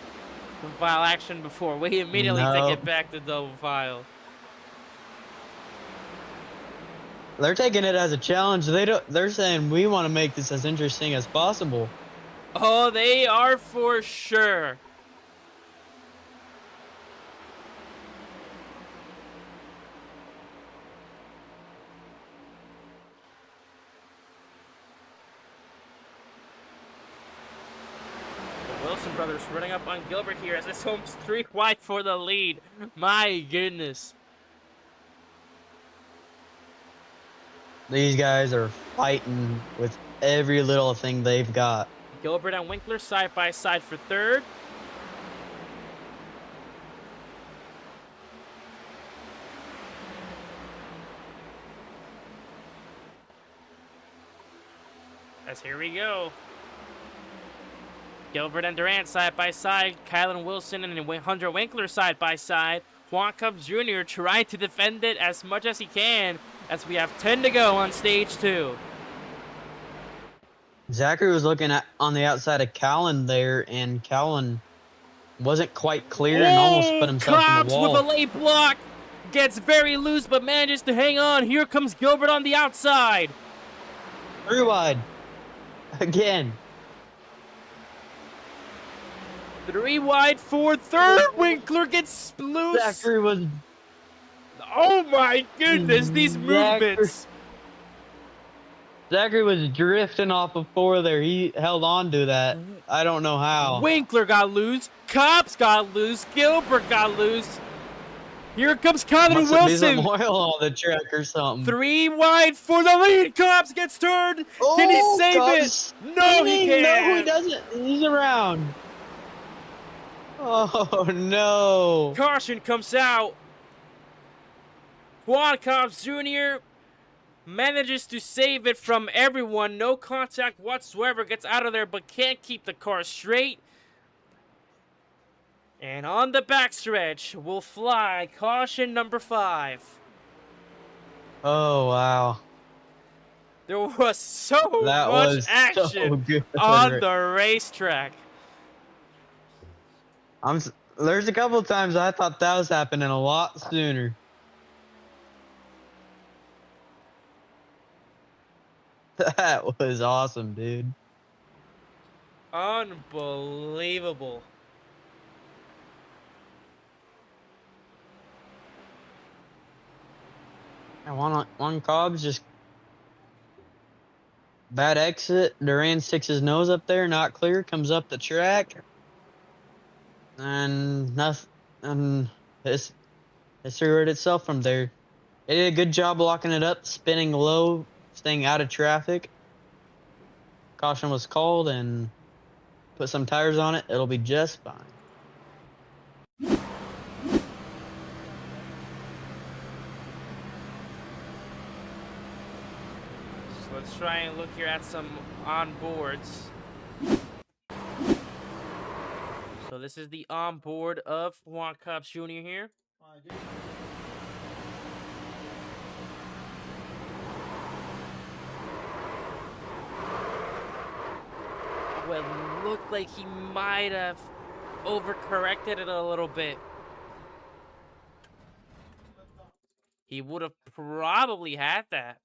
file action before we immediately take it back to double file.
They're taking it as a challenge. They're saying we want to make this as interesting as possible.
Oh, they are for sure. The Wilson brothers running up on Gilbert here as it's almost 3 wide for the lead. My goodness.
These guys are fighting with every little thing they've got.
Gilbert and Winkler side by side for third. As here we go. Gilbert and Durant side by side. Kylan Wilson and Hunter Winkler side by side. Juan Cubs Jr. trying to defend it as much as he can as we have 10 to go on stage 2.
Zachary was looking at on the outside of Callan there, and Callan wasn't quite clear and almost put himself on
Cobbs
the wall.
with a late block. Gets very loose but manages to hang on. Here comes Gilbert on the outside.
3 wide. Again.
3 wide for third. Winkler gets loose.
Zachary was...
Oh my goodness, these movements.
Zachary was drifting off of 4 there. He held on to that. I don't know how.
Winkler got loose. Cobbs got loose. Gilbert got loose. Here comes Kylan
Must be some
Wilson.
oil on the track or something.
3 wide for the lead. Cobbs gets turned. Can he save
Cobbs
it? No, he can't.
No, he doesn't. He's around. Oh, no.
Caution comes out. Juan Cobbs Jr. manages to save it from everyone. No contact whatsoever. Gets out of there but can't keep the car straight. And on the backstretch will fly caution number 5.
Oh, wow.
There was so
That
much
was
action
so good.
on the racetrack.
There's a couple of times I thought that was happening a lot sooner. That was awesome, dude.
Unbelievable.
And one Cobbs just bad exit. Duran sticks his nose up there, not clear, comes up the track. And nothing, and this history wrote itself from there. They did a good job blocking it up, spinning low, staying out of traffic. Caution was called, and put some tires on it. It'll be just fine.
So let's try and look here at some onboards. So this is the onboard of Juan Cobbs Jr. here. Well, it looked like he might have overcorrected it a little bit. He would have probably had that.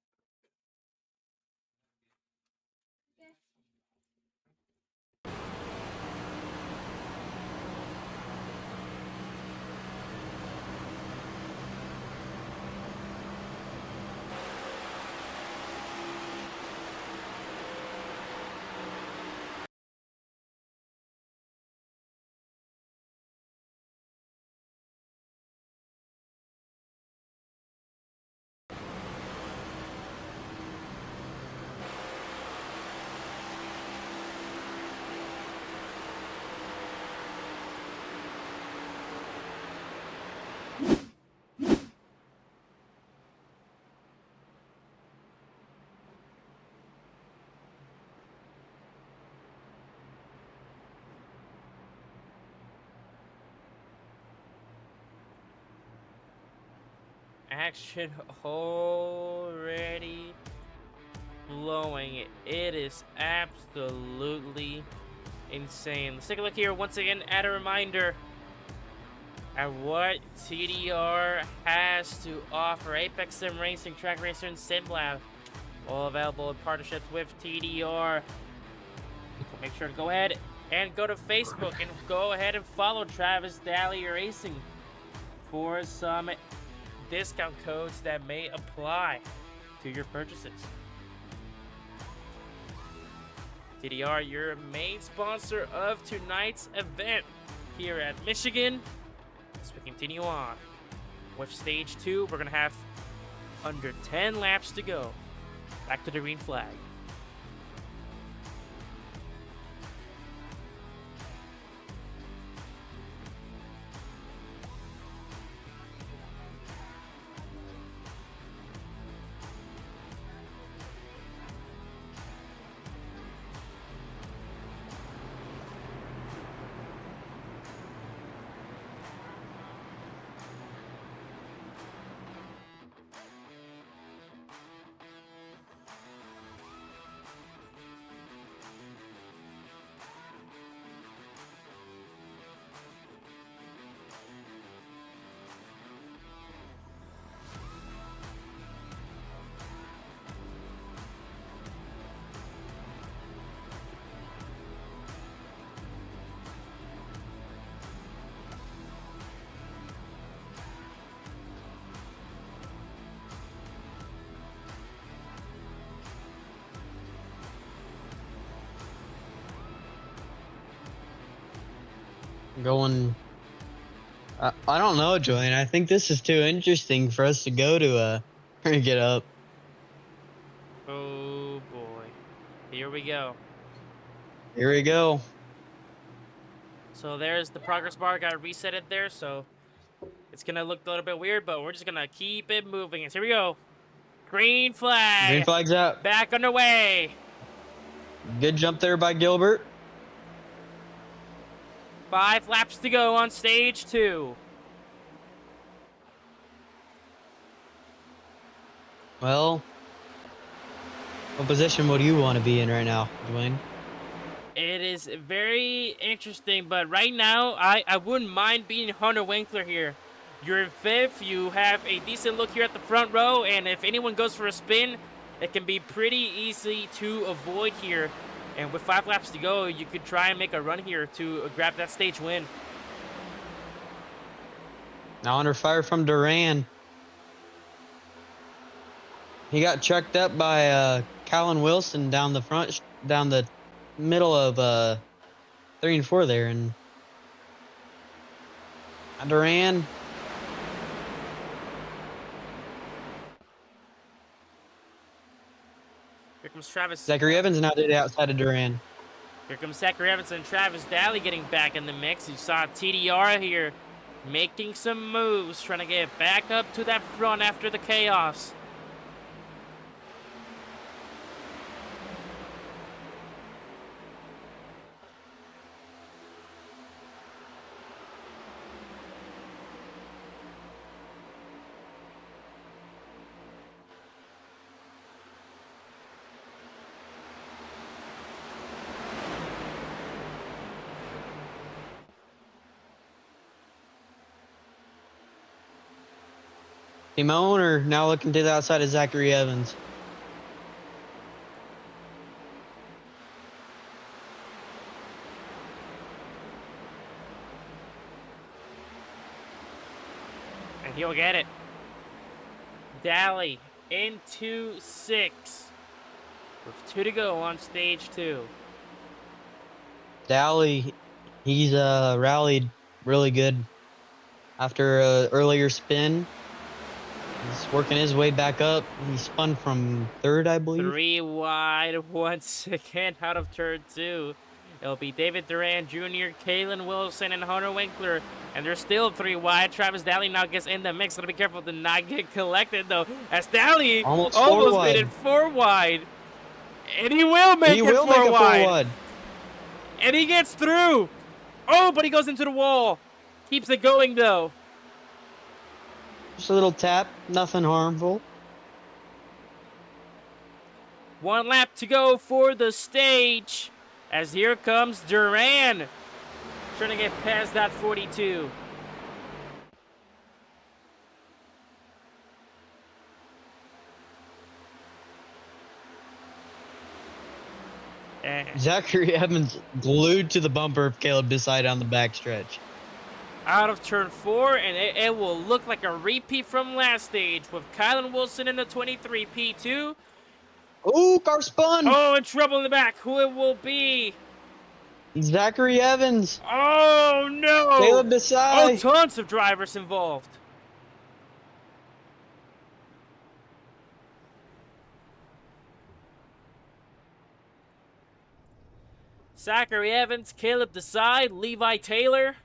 Action already blowing. It is absolutely insane. Let's take a look here once again at a reminder at what TDR has to offer. Apex Sim Racing, Track Racer, and SimLab, all available in partnerships with TDR. Make sure to go ahead and go to Facebook and go ahead and follow Travis Daly Racing for some discount codes that may apply to your purchases. TDR, your main sponsor of tonight's event here at Michigan. As we continue on with stage 2, we're gonna have under 10 laps to go. Back to the green flag.
going. I don't know, Julian. I think this is too interesting for us to go to get up.
Oh boy. Here we go.
Here we go.
So there's the progress bar. Got to reset it there. So it's going to look a little bit weird, but we're just going to keep it moving. And here we go. Green flag.
Green flag's out.
Back underway.
Good jump there by Gilbert.
5 laps to go on stage 2.
Well, what position would you want to be in right now, Dwayne?
It is very interesting, but right now, I wouldn't mind being Hunter Winkler here. You're in 5th, you have a decent look here at the front row, and if anyone goes for a spin, it can be pretty easy to avoid here. And with 5 laps to go, you could try and make a run here to grab that stage win.
Now under fire from Duran. He got checked up by Colin Wilson down the front, down the middle of 3 and 4 there, and Duran.
Here comes Travis.
Zachary Evans now did it outside of Duran.
Here comes Zachary Evans and Travis Daly getting back in the mix. You saw TDR here making some moves, trying to get back up to that front after the chaos.
Team owner now looking to the outside of Zachary Evans.
And he'll get it. Daly into 6. With 2 to go on stage 2.
Daly, he's rallied really good after an earlier spin. He's working his way back up. He spun from 3rd, I believe.
3 wide once again out of turn 2. It'll be David Duran Jr., Kalen Wilson, and Hunter Winkler. And they're still 3 wide. Travis Daly now gets in the mix. Gotta be careful to not get collected, though. As Daly
Almost
made it 4 wide. And he will make it 4 wide. And he gets through. Oh, but he goes into the wall. Keeps it going, though.
Just a little tap, nothing harmful.
1 lap to go for the stage. As here comes Duran. Trying to get past that 42.
Zachary Evans glued to the bumper of Caleb Desai on the backstretch.
Out of turn 4, and it will look like a repeat from last stage with Kylan Wilson in the 23 P2.
Ooh, car spun!
Oh, in trouble in the back. Who it will be?
Zachary Evans.
Oh, no!
Caleb Desai.
Oh, tons of drivers involved. Zachary Evans, Caleb Desai, Levi Taylor.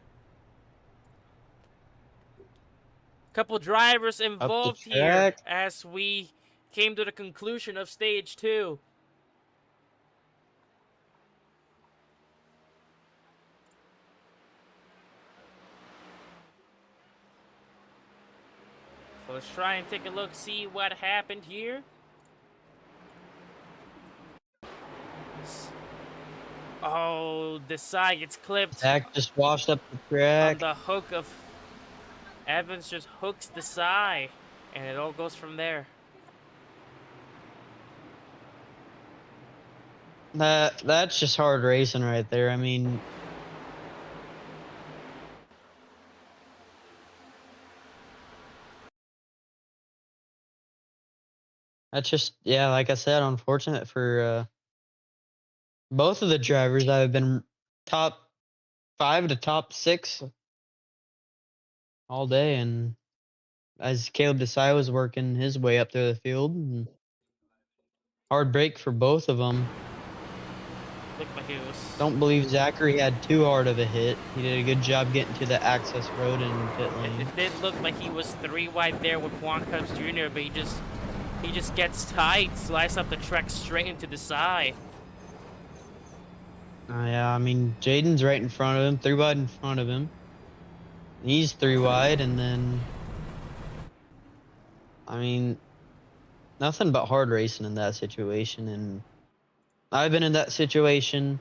Couple drivers involved here as we came to the conclusion of stage 2. So let's try and take a look, see what happened here. Oh, Desai gets clipped.
Zach just washed up the track.
On the hook of Evans just hooks Desai, and it all goes from there.
That's just hard racing right there. I mean, that's just, yeah, like I said, unfortunate for both of the drivers that have been top 5 to top 6 all day, and as Caleb Desai was working his way up through the field, and hard break for both of them.
Looked like it was.
Don't believe Zachary had too hard of a hit. He did a good job getting to the access road and pit lane.
It did look like he was 3 wide there with Juan Cubs Jr., but he just gets tight, slice up the track straight into the side.
Yeah, I mean, Jaden's right in front of him, 3 wide in front of him. He's 3 wide, and then, I mean, nothing but hard racing in that situation. And I've been in that situation.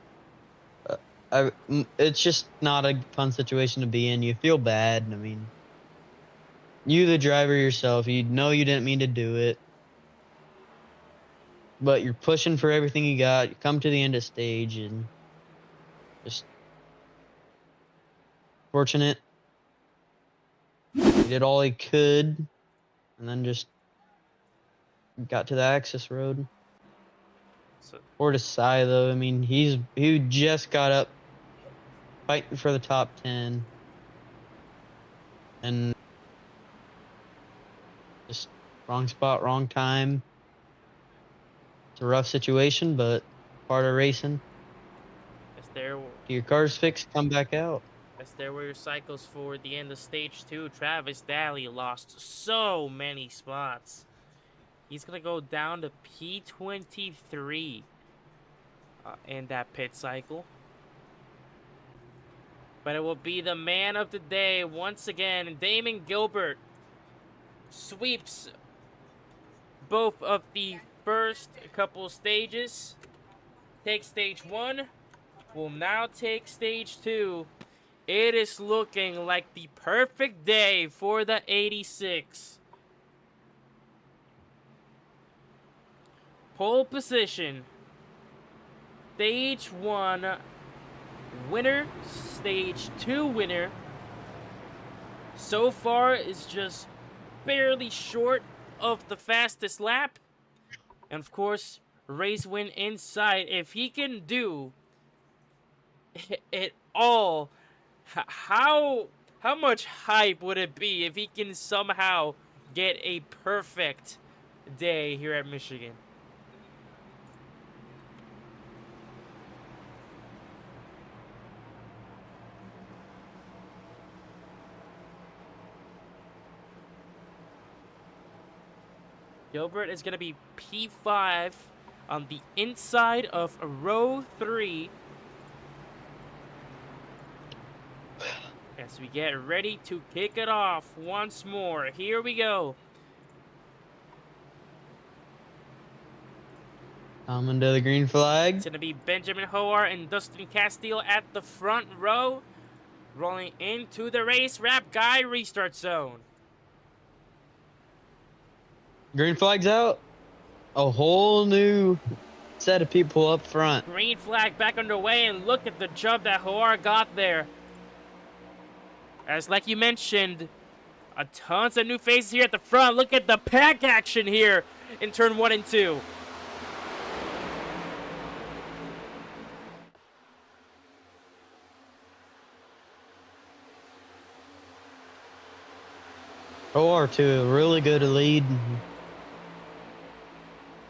It's just not a fun situation to be in. You feel bad. I mean, you, the driver yourself, you know you didn't mean to do it, but you're pushing for everything you got. You come to the end of stage, and just fortunate. He did all he could, and then just got to the access road.
So,
Or to Sai, though. I mean, he just got up fighting for the top 10. And just wrong spot, wrong time. It's a rough situation, but part of racing.
as there,
Get your cars fixed, come back out.
as there were your cycles for the end of stage 2, Travis Daly lost so many spots. He's gonna go down to P23 in that pit cycle. But it will be the man of the day once again. Damon Gilbert sweeps both of the first couple stages. Takes stage 1. Will now take stage 2. It is looking like the perfect day for the 86. Pole position. Stage 1 winner, stage 2 winner. So far is just barely short of the fastest lap. And of course, race win inside. If he can do it all, how much hype would it be if he can somehow get a perfect day here at Michigan? Gilbert is going to be P5 on the inside of row 3. As we get ready to kick it off once more. Here we go.
Coming to the green flag.
It's going to be Benjamin Hoare and Dustin Castile at the front row. Rolling into the race wrap guy restart zone.
Green flag's out. A whole new set of people up front.
Green flag back underway, and look at the jump that Hoare got there. As like you mentioned, tons of new faces here at the front. Look at the pack action here in turn 1 and 2.
OR2, a really good lead.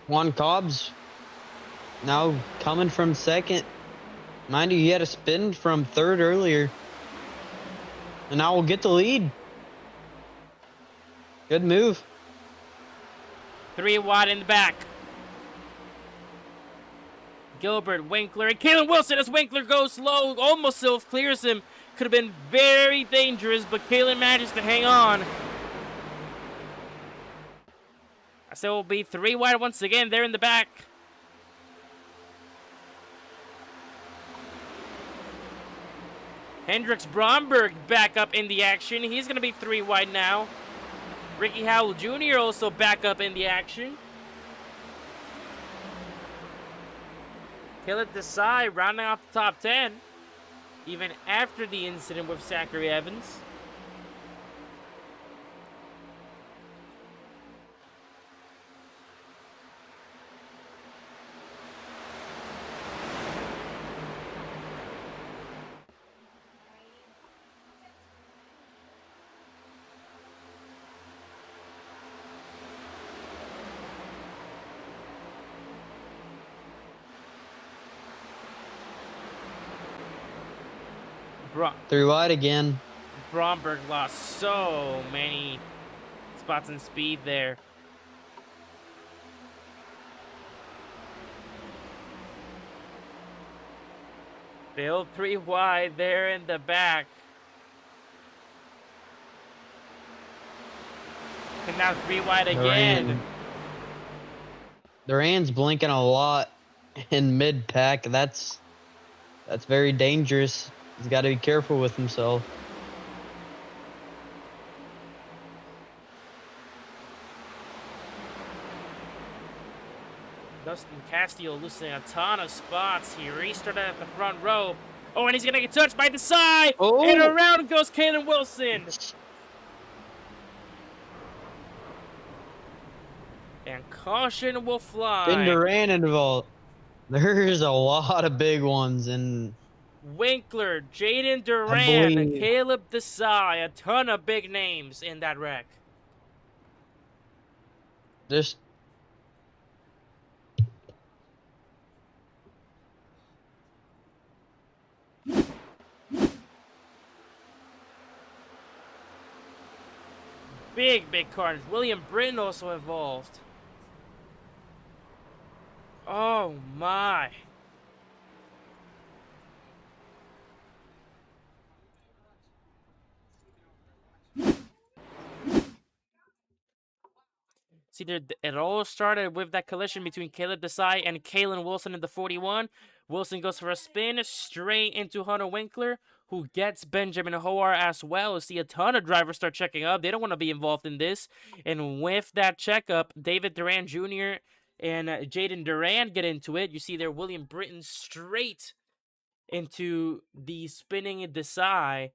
Juan Cobbs now coming from second. Mind you, he had a spin from third earlier. And now we'll get the lead. Good move.
3 wide in the back. Gilbert, Winkler, and Kalen Wilson as Winkler goes low. Almost self-clears him. Could have been very dangerous, but Kalen manages to hang on. So it will be 3 wide once again there in the back. Hendricks Bromberg back up in the action. He's going to be 3 wide now. Ricky Howell Jr. also back up in the action. Caleb Desai rounding off the top 10, even after the incident with Zachary Evans.
3 wide again.
Bromberg lost so many spots in speed there. Still 3 wide there in the back. And now 3 wide again.
Duran's blinking a lot in mid-pack. That's very dangerous. He's got to be careful with himself.
Dustin Castillo losing a ton of spots. He restarted at the front row. Oh, and he's gonna get touched by the side.
Oh.
And around goes Kalen Wilson. And caution will fly.
Been Duran involved. There's a lot of big ones, and
Winkler, Jaden Duran, Caleb Desai, a ton of big names in that wreck.
just
Big carnage. William Britton also involved. Oh my. See, it all started with that collision between Caleb Desai and Kalen Wilson in the 41. Wilson goes for a spin straight into Hunter Winkler, who gets Benjamin Hoare as well. See, a ton of drivers start checking up. They don't want to be involved in this. And with that checkup, David Duran Jr. and Jaden Duran get into it. You see there William Britton straight into the spinning Desai.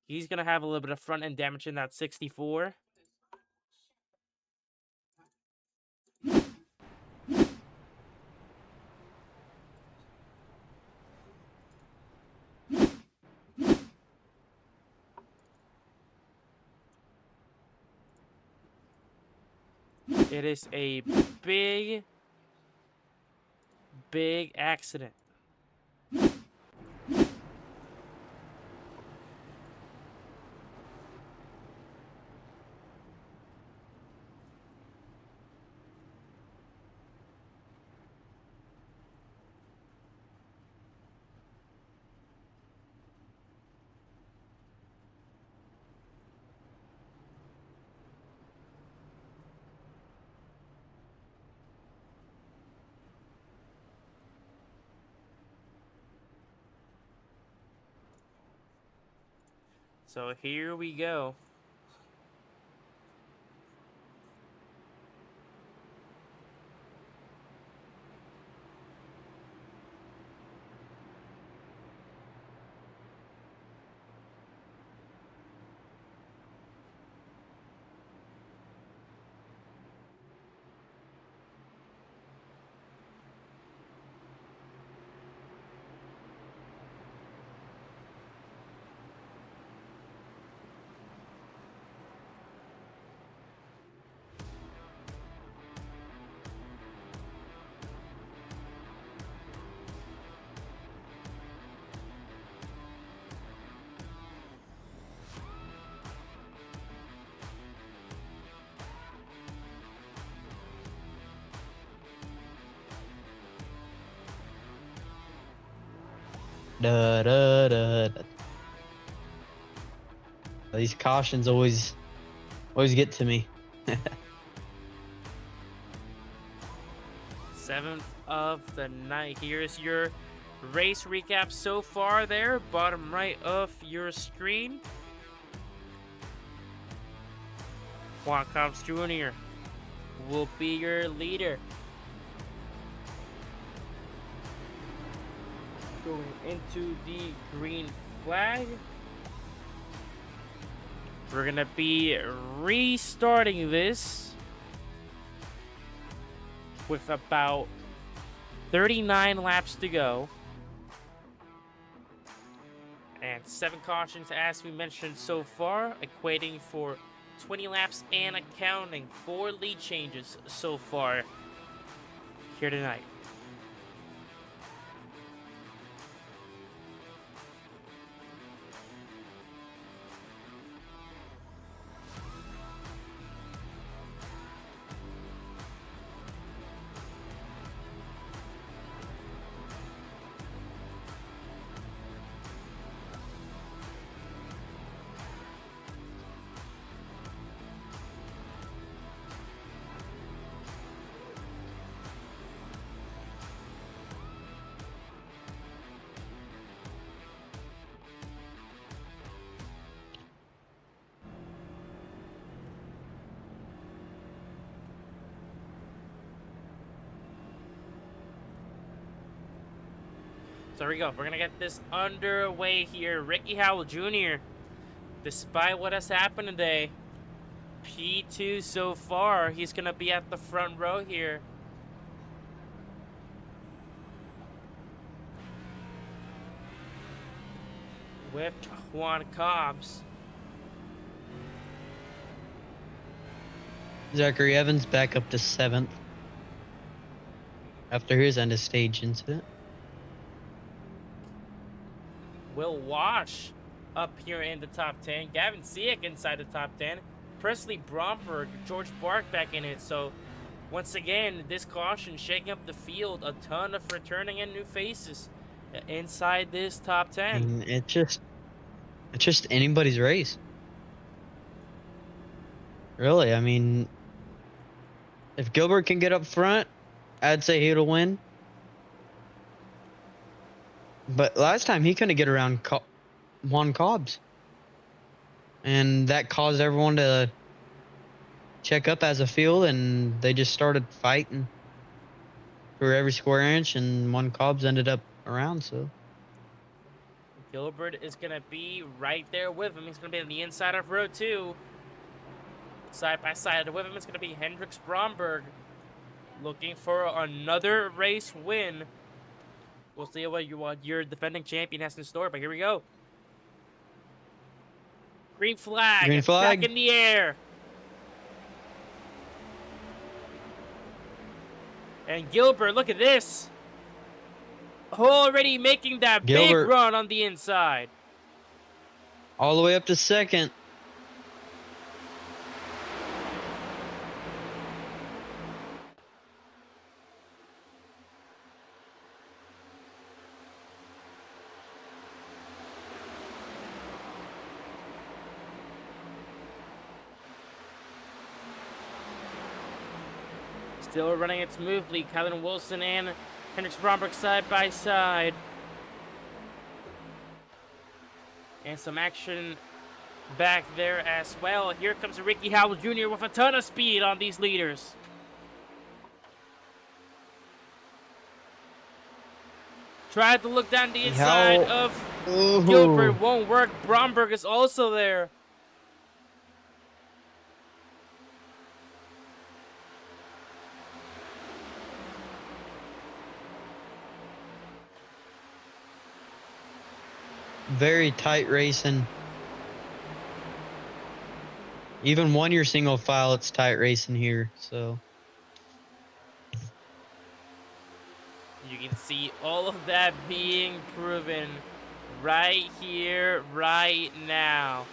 He's going to have a little bit of front end damage in that 64. It is a big accident. So here we go.
Da, da, da, da. These cautions always get to me.
7th of the night. Here's your race recap so far there, bottom right of your screen. Juan Combs Jr. will be your leader. Going into the green flag. We're gonna be restarting this with about 39 laps to go. And 7 cautions as we mentioned so far, equating for 20 laps and accounting 4 lead changes so far here tonight. So here we go. We're gonna get this underway here. Ricky Howell Jr., despite what has happened today, P2 so far. He's gonna be at the front row here. With Juan Cobbs.
Zachary Evans back up to 7th after his end of stage incident.
Will Wash up here in the top 10. Gavin Siak inside the top 10. Presley Bromberg, George Bark back in it. So once again, this caution shaking up the field. A ton of returning and new faces inside this top 10.
I mean, it's just anybody's race. Really, I mean, if Gilbert can get up front, I'd say he'll win. But last time he couldn't get around Juan Cobbs. And that caused everyone to check up as a field, and they just started fighting for every square inch, and Juan Cobbs ended up around, so.
Gilbert is going to be right there with him. He's going to be on the inside of row 2. Side by side with him, it's going to be Hendricks Bromberg looking for another race win. We'll see what your defending champion has in store, but here we go. Green flag.
Green flag.
Back in the air. And Gilbert, look at this. Already making that
Gilbert,
big run on the inside.
all the way up to 2nd.
Still running it smoothly. Kylan Wilson and Hendricks Bromberg side by side. And some action back there as well. Here comes Ricky Howell Jr. with a ton of speed on these leaders. Tried to look down the inside of Gilbert. Won't work. Bromberg is also there.
Very tight racing. Even 1-year single file, it's tight racing here, so.
You can see all of that being proven right here, right now.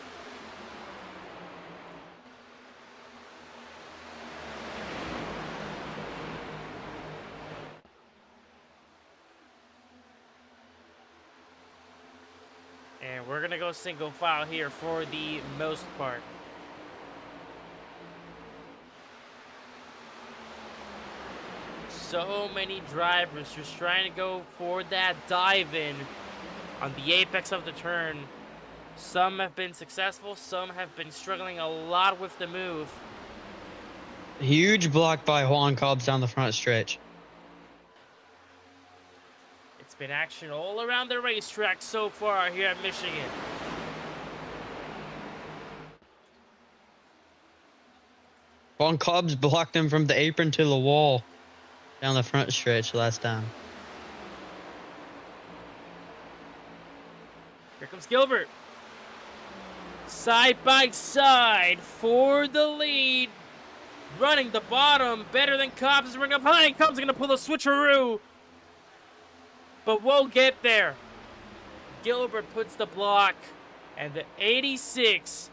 And we're going to go single file here for the most part. So many drivers just trying to go for that dive in on the apex of the turn. Some have been successful, some have been struggling a lot with the move.
Huge block by Juan Cobbs down the front stretch.
It's been action all around the racetrack so far here at Michigan.
Juan Cobbs blocked him from the apron to the wall down the front stretch last time.
Here comes Gilbert. Side by side for the lead. Running the bottom better than Cobbs. Running up high. Cobbs is going to pull a switcheroo. But won't get there. Gilbert puts the block. And the 86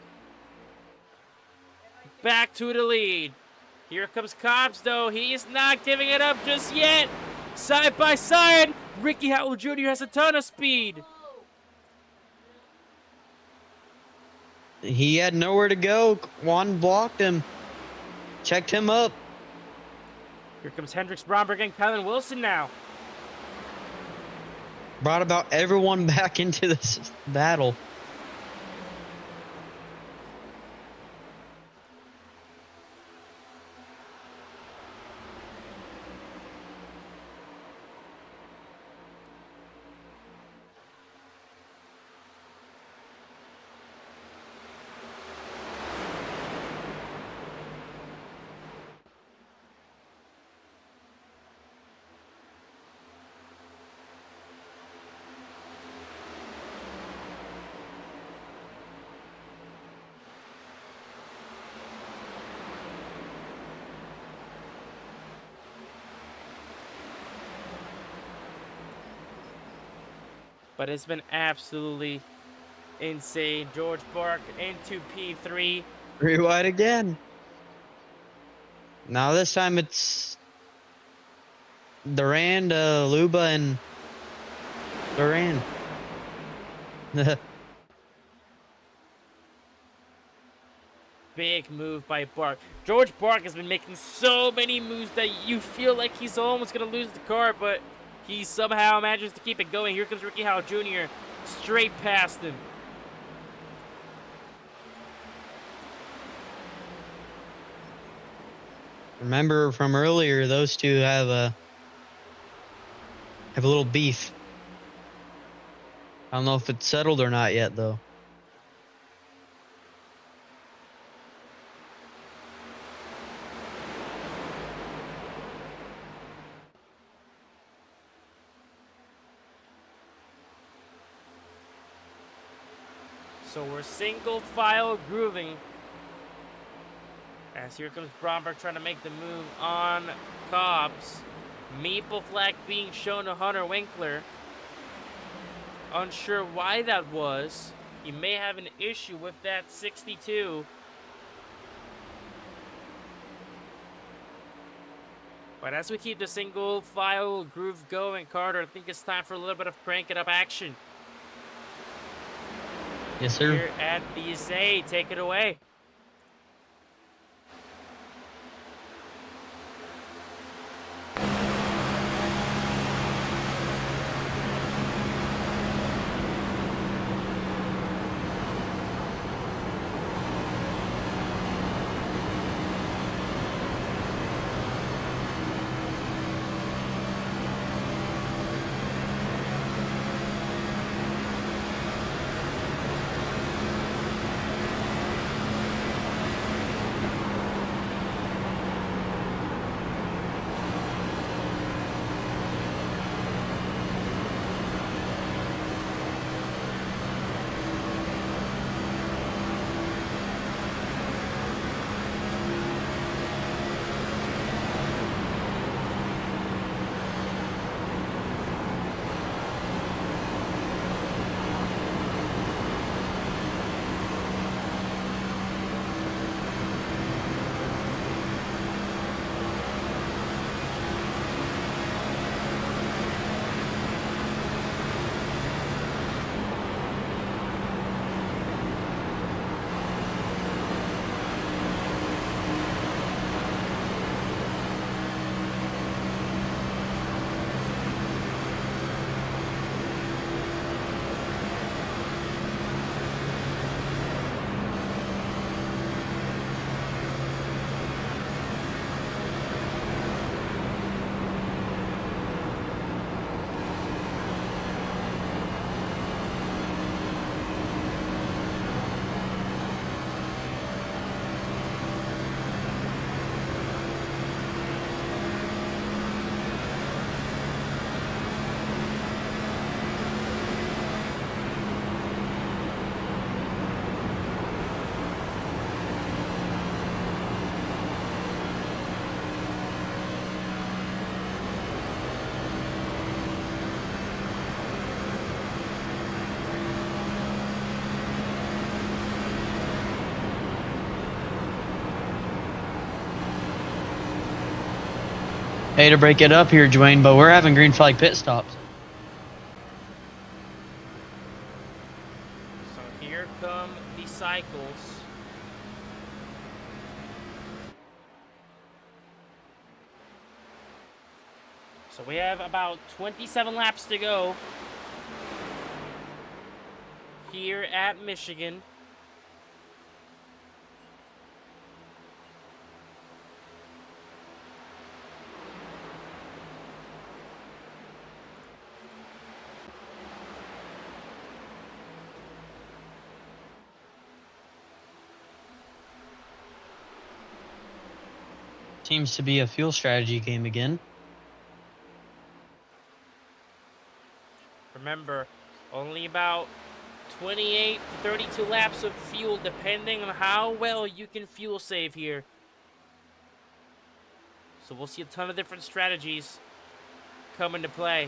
back to the lead. Here comes Cobbs, though. He is not giving it up just yet. Side by side. Ricky Howell Jr. has a ton of speed.
He had nowhere to go. Juan blocked him. Checked him up.
Here comes Hendricks Bromberg and Kylan Wilson now.
Brought about everyone back into this battle.
but it's been absolutely insane. George Bark into P3.
3 wide again. Now this time it's Durand, Luba, and Durand.
Big move by Bark. George Bark has been making so many moves that you feel like he's almost going to lose the car, but he somehow manages to keep it going. Here comes Ricky Howe Jr. straight past him.
Remember from earlier, those two have a little beef. I don't know if it's settled or not yet, though.
So we're single file grooving. As here comes Bromberg trying to make the move on Cobbs. Maple flag being shown to Hunter Winkler. Unsure why that was. He may have an issue with that 62. But as we keep the single file groove going, Carter, I think it's time for a little bit of crank it up action.
Yes, sir.
Here at DSA, take it away.
Hey, to break it up here, Dwayne, but we're having green flag pit stops.
So here come the cycles. So we have about 27 laps to go here at Michigan.
Seems to be a fuel strategy game again.
Remember, only about 28 to 32 laps of fuel, depending on how well you can fuel save here. So we'll see a ton of different strategies come into play.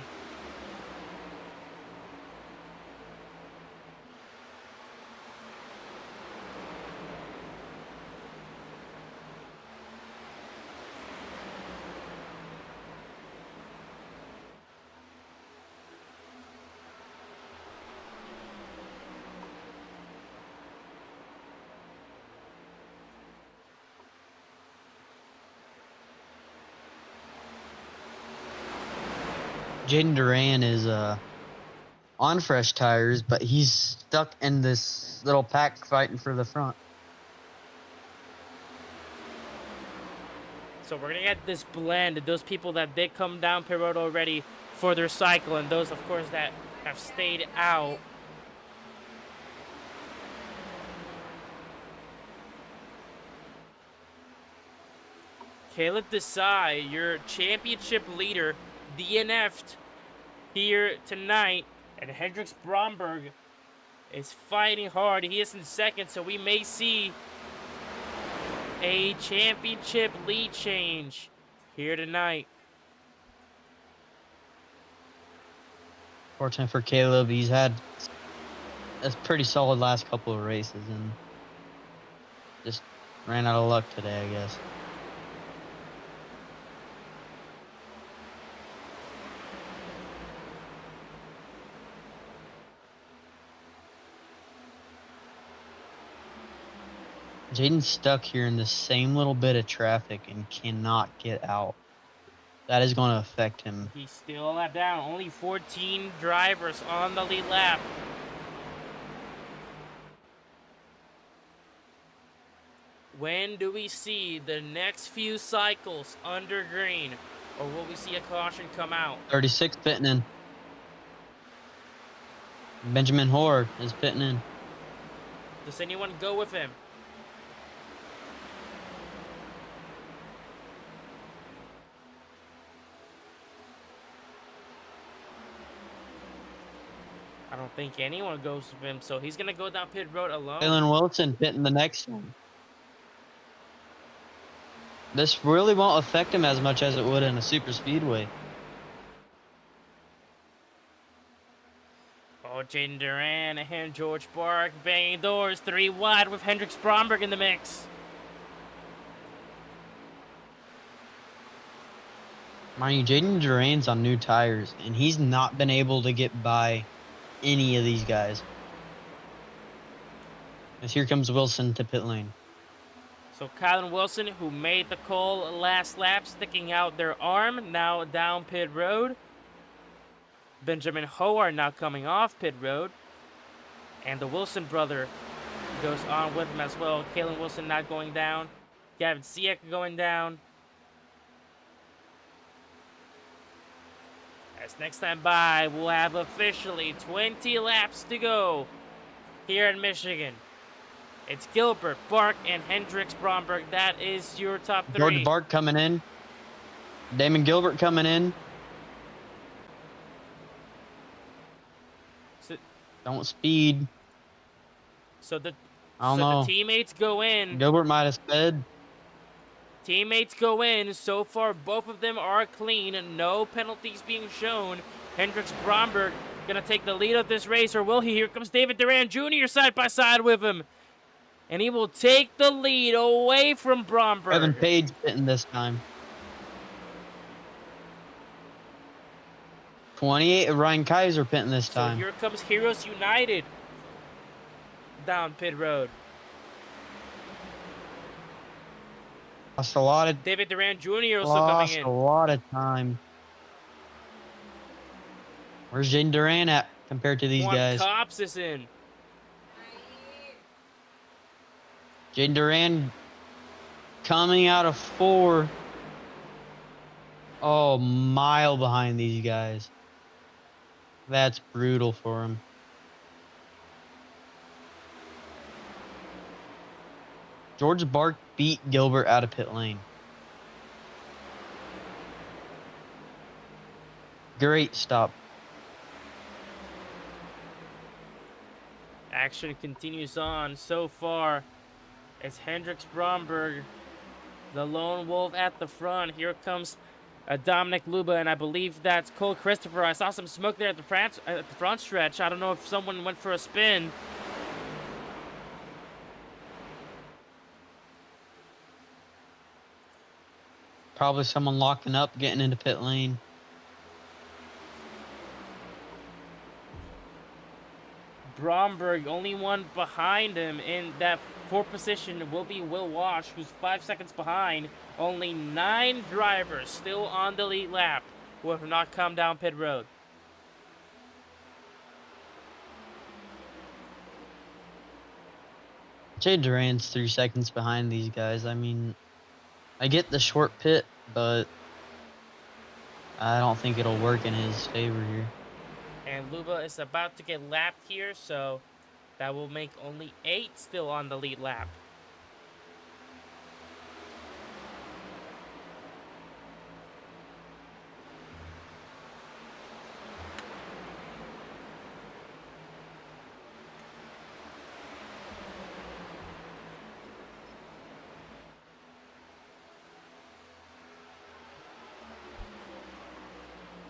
Jaden Duran is on fresh tires, but he's stuck in this little pack fighting for the front.
So we're gonna get this blend. Those people that did come down pit road already for their cycle, and those, of course, that have stayed out. Caleb Desai, your championship leader, DNF'd here tonight, and Hendrix Bromberg is fighting hard. He is in second, so we may see a championship lead change here tonight.
Fortunate for Caleb, he's had a pretty solid last couple of races and just ran out of luck today, I guess. Jaden's stuck here in the same little bit of traffic and cannot get out. That is going to affect him.
He's still lap down. Only 14 drivers on the lead lap. When do we see the next few cycles under green? Or will we see a caution come out?
36 pitting in. Benjamin Hoare is pitting in.
Does anyone go with him? I don't think anyone goes with him, so he's gonna go down pit road alone.
Jalen Wilson pitting the next one. This really won't affect him as much as it would in a super speedway.
Oh, Jaden Duran and George Bark banging doors 3 wide with Hendrix Bromberg in the mix.
Mind you, Jaden Duran's on new tires, and he's not been able to get by any of these guys. As here comes Wilson to pit lane.
So Kylan Wilson, who made the call last lap, sticking out their arm, now down pit road. Benjamin Hoare now coming off pit road. And the Wilson brother goes on with him as well. Kalen Wilson not going down. Gavin Siak going down. As next time by, we'll have officially 20 laps to go here in Michigan. It's Gilbert, Bark, and Hendrix Bromberg. That is your top 3.
George Bark coming in. Damon Gilbert coming in.
So,
Don't speed.
so the
I don't know.
the teammates go in.
Gilbert might have sped.
Teammates go in. So far, both of them are clean. No penalties being shown. Hendrix Bromberg gonna take the lead of this race, or will he? Here comes David Duran Jr. side by side with him. And he will take the lead away from Bromberg.
Evan Page pitting this time. 28 of Ryan Kaiser pitting this
So
time.
here comes Heroes United down pit road.
Lost a lot of
David Duran Jr. also coming in.
a lot of time. Where's Jaden Duran at compared to these
Juan
guys?
Cops is in.
Jaden Duran coming out of 4. Oh, mile behind these guys. That's brutal for him. George Bark beat Gilbert out of pit lane. Great stop.
Action continues on so far. It's Hendrix Bromberg, the lone wolf at the front. Here comes Dominic Luba, and I believe that's Cole Christopher. I saw some smoke there at the front stretch. I don't know if someone went for a spin.
Probably someone locking up, getting into pit lane.
Bromberg, only one behind him in that 4th position will be Will Wash, who's 5 seconds behind. Only 9 drivers still on the lead lap. who have not come down pit road.
Jay Duran's 3 seconds behind these guys. I mean, I get the short pit, but I don't think it'll work in his favor here.
And Luba is about to get lapped here, so that will make only 8 still on the lead lap.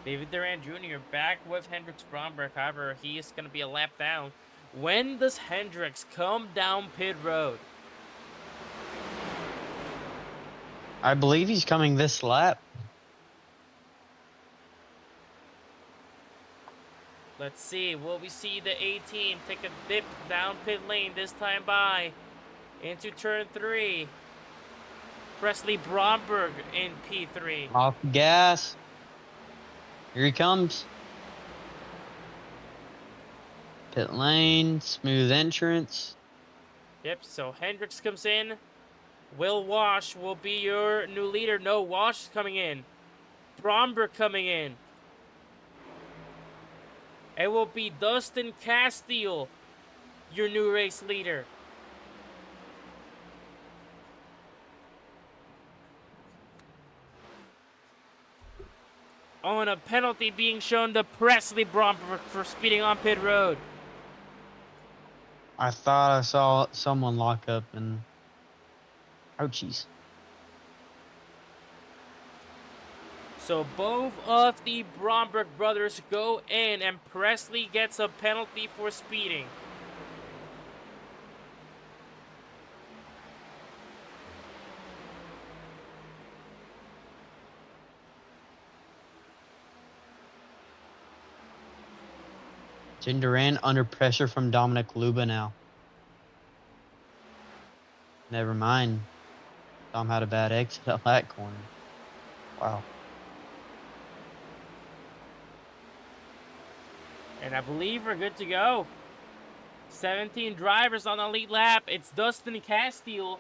David Duran Jr. back with Hendricks Bromberg. However, he is going to be a lap down. When does Hendricks come down pit road?
I believe he's coming this lap.
Let's see. Will we see the 18 take a dip down pit lane this time by into turn 3? Presley Bromberg in P3.
Off gas. Here he comes. Pit lane, smooth entrance.
Yep, so Hendricks comes in. Will Wash will be your new leader. No, Wash is coming in. Bromberg coming in. It will be Dustin Castile, your new race leader. Oh, and a penalty being shown to Presley Bromberg for speeding on pit road.
I thought I saw someone lock up and... Ouchies.
So both of the Bromberg brothers go in, and Presley gets a penalty for speeding.
Jin Duran under pressure from Dominic Luba now. Never mind. Dom had a bad exit at that corner. Wow.
And I believe we're good to go. 17 drivers on the lead lap. It's Dustin Castile,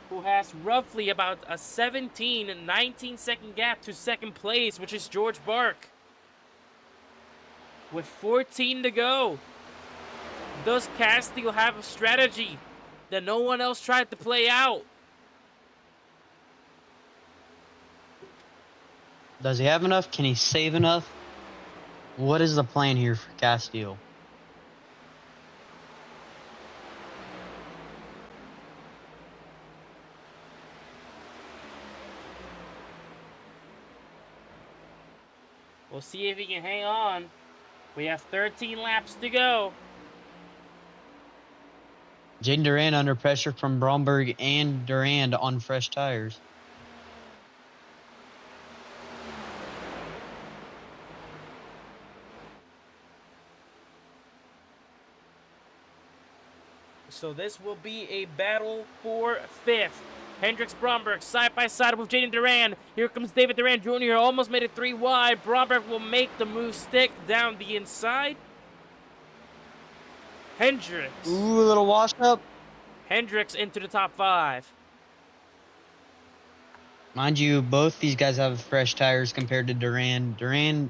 who has roughly about a 19 second gap to second place, which is George Bark. With 14 to go. Does Castile have a strategy that no one else tried to play out?
Does he have enough? Can he save enough? What is the plan here for Castile?
We'll see if he can hang on. We have 13 laps to go.
Jaden Duran under pressure from Bromberg and Durand on fresh tires.
So this will be a battle for 5th. Hendricks Bromberg side by side with Jaden Duran. Here comes David Duran Jr. Almost made it 3 wide. Bromberg will make the move stick down the inside. Hendricks.
Ooh, a little wash up.
Hendricks into the top 5.
Mind you, both these guys have fresh tires compared to Duran. Duran,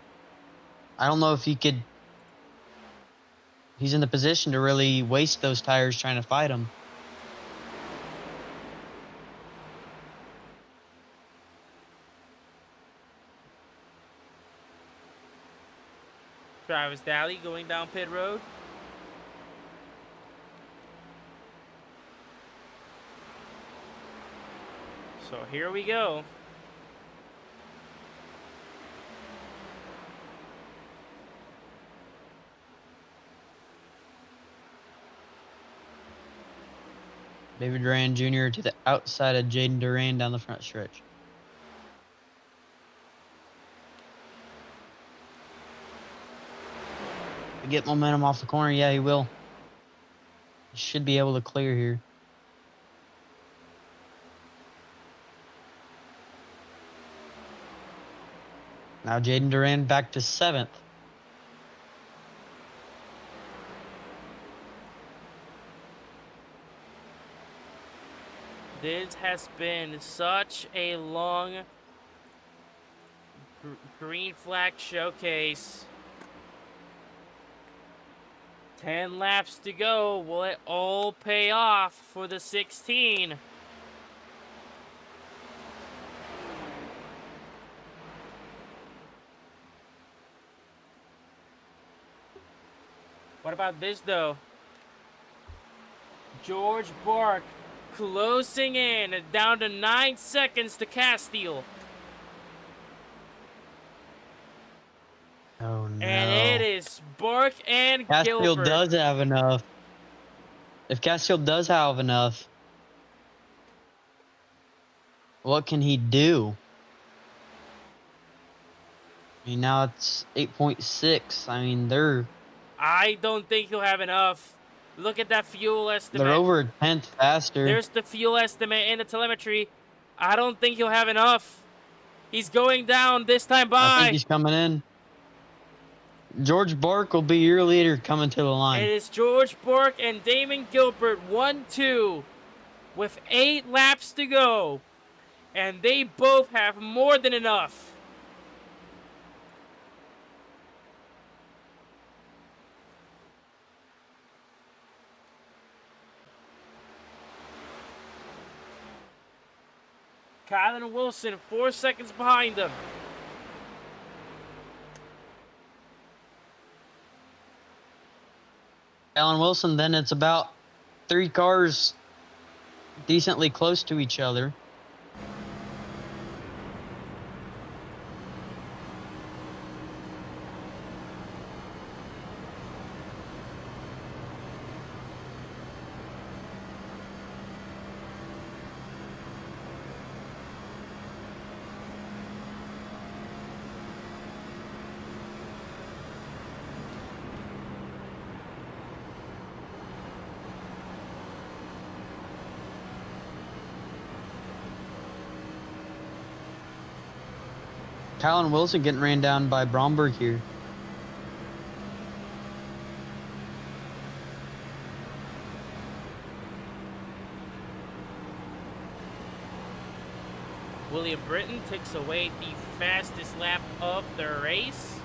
I don't know if he could... He's in the position to really waste those tires trying to fight him.
Travis Daly going down pit road. So here we go.
David Duran Jr. to the outside of Jaden Duran down the front stretch. Get momentum off the corner. Yeah, he will. He should be able to clear here. Now Jaden Duran back to 7th.
This has been such a long green flag showcase. 10 laps to go. Will it all pay off for the 16? What about this, though? George Bark closing in, down to 9 seconds to Castile.
Oh, no.
And it is Bark and
Castile
Gilbert.
does have enough. If Castile does have enough, what can he do? I mean, now it's 8.6. I mean,
I don't think he'll have enough. Look at that fuel estimate.
they're over a tenth faster.
There's the fuel estimate in the telemetry. I don't think he'll have enough. He's going down this time by.
I think he's coming in. George Bark will be your leader coming to the line.
It is George Bork and Damon Gilbert, 1-2, with 8 laps to go. And they both have more than enough. Kylan Wilson, 4 seconds behind them.
Alan Wilson, then it's about 3 cars decently close to each other. Kylan Wilson getting ran down by Bromberg here.
William Britton takes away the fastest lap of the race.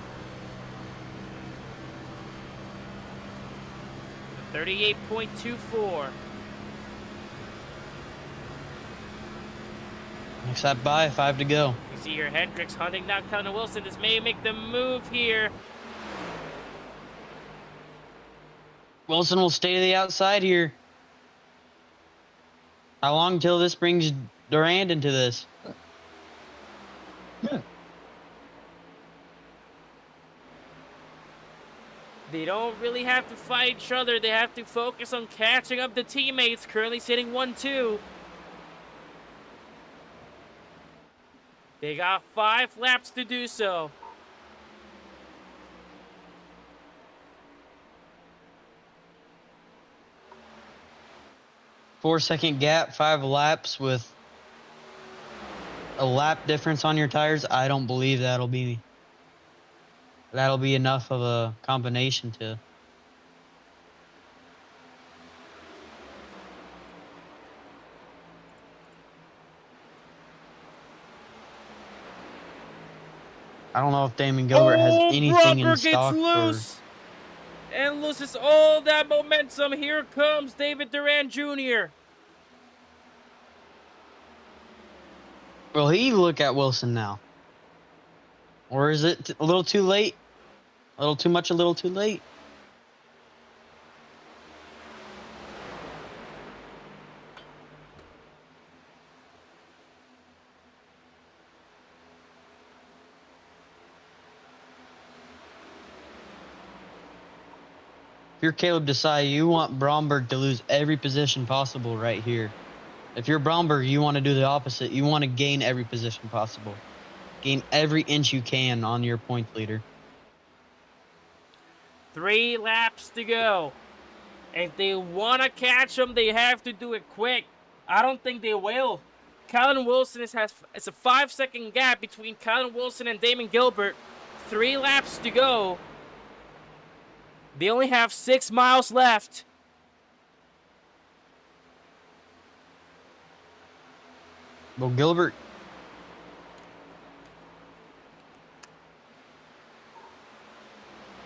38.24.
Next lap by, 5 to go.
You see here Hendricks hunting down Kylan Wilson. This may make the move here.
Wilson will stay to the outside here. How long till this brings Durand into this?
They don't really have to fight each other. They have to focus on catching up the teammates. Currently sitting 1-2. They got 5 laps to do so.
Four-second gap, 5 laps with a lap difference on your tires. I don't believe that'll be enough of a combination to. I don't know if Damon Gilbert has anything in stock.
Gets loose and loses all that momentum. Here comes David Duran Jr.
Will he look at Wilson now? Or is it a little too late? A little too much, a little too late? If you're Caleb Desai, you want Bromberg to lose every position possible right here. If you're Bromberg, you want to do the opposite. You want to gain every position possible. Gain every inch you can on your point leader.
3 laps to go. If they want to catch them, they have to do it quick. I don't think they will. Kylan Wilson it's a 5-second gap between Kylan Wilson and Damon Gilbert. 3 laps to go. They only have 6 miles left.
Well, Gilbert.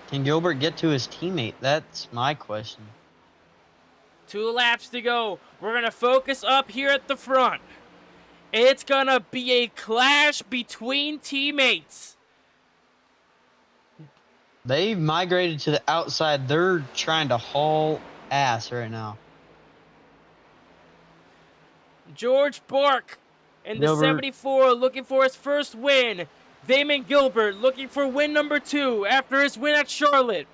Can Gilbert get to his teammate? That's my question.
2 laps to go. We're going to focus up here at the front. It's going to be a clash between teammates.
They've migrated to the outside. They're trying to haul ass right now.
George Bark in the
Gilbert.
74 looking for his first win. Damon Gilbert looking for win number 2 after his win at Charlotte.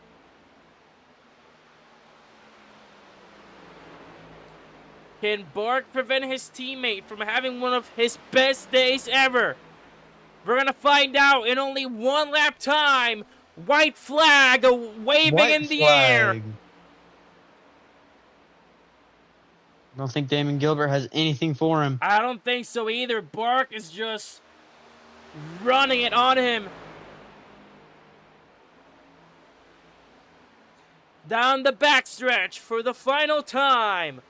Can Bark prevent his teammate from having one of his best days ever? We're going to find out in only 1 lap time. White flag waving
White
in the
flag.
air.
I don't think Damon Gilbert has anything for him.
I don't think so either. Bark is just running it on him. Down the backstretch for the final time.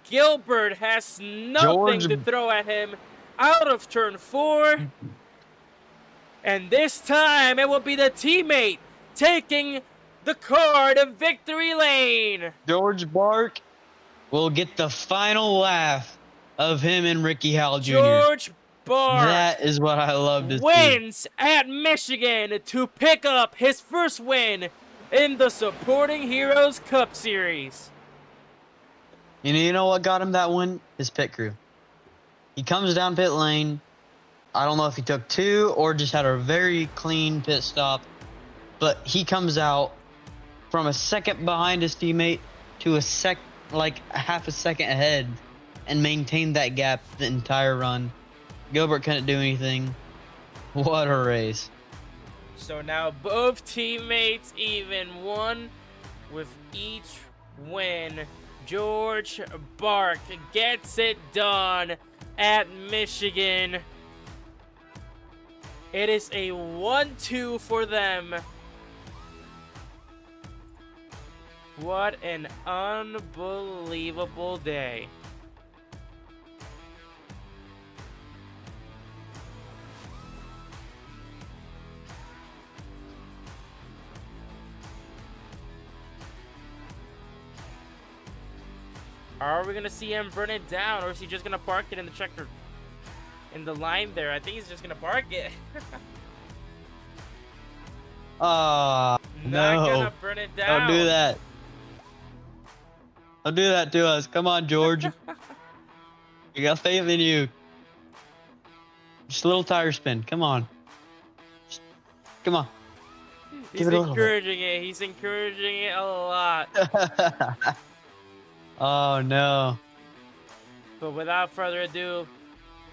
Gilbert has nothing
George-
to throw at him out of turn 4. And this time it will be the teammate taking the car to victory lane.
George Bark will get the final laugh of him and Ricky Howell Jr.
George Bark
That is what I love to see.
wins at Michigan to pick up his first win in the Supporting Heroes Cup Series.
You know what got him that win? His pit crew. He comes down pit lane. I don't know if he took 2 or just had a very clean pit stop, but he comes out from a second behind his teammate to like half a second ahead and maintained that gap the entire run. Gilbert couldn't do anything. What a race.
So now both teammates even, one with each win. George Bark gets it done at Michigan. It is a 1-2 for them. What an unbelievable day. Are we going to see him burn it down, or is he just going to park it in the checker, in the line there? I think he's just going to park it. Not
no.
going to burn it down.
Don't do that. Don't do that to us. Come on, George. We got faith in you. Just a little tire spin. Come on. Come on.
He's
Give it a little bit.
encouraging it. He's encouraging it a lot.
Oh, no.
But without further ado,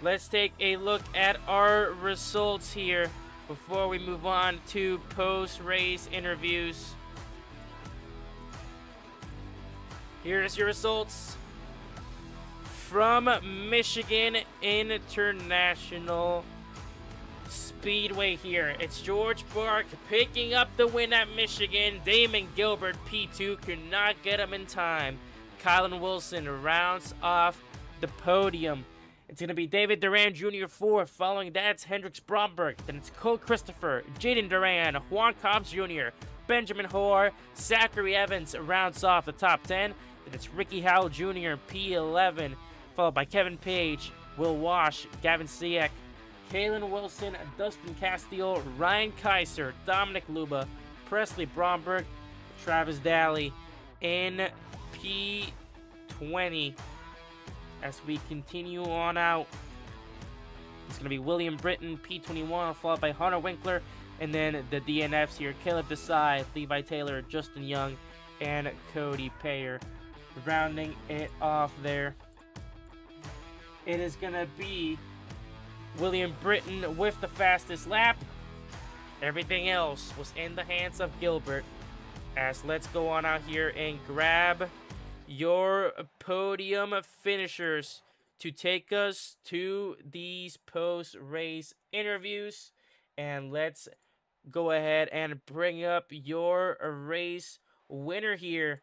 let's take a look at our results here before we move on to post-race interviews. Here's your results from Michigan International Speedway here. It's George Bark picking up the win at Michigan. Damon Gilbert, P2, could not get him in time. Kylan Wilson rounds off the podium. It's going to be David Duran Jr. 4th. Following that, it's Hendricks Bromberg. Then it's Cole Christopher, Jaden Duran, Juan Cobbs Jr., Benjamin Hoare, Zachary Evans rounds off the top 10. Then it's Ricky Howell Jr. P11, followed by Kevin Page, Will Wash, Gavin Siek, Kalen Wilson, Dustin Castile, Ryan Kaiser, Dominic Luba, Presley Bromberg, Travis Daly in P20. As we continue on out, it's going to be William Britton, P21, followed by Hunter Winkler, and then the DNFs here, Caleb Desai, Levi Taylor, Justin Young, and Cody Payer. Rounding it off there, it is going to be William Britton with the fastest lap. Everything else was in the hands of Gilbert. As let's go on out here and grab your podium finishers to take us to these post-race interviews. And let's go ahead and bring up your race winner here.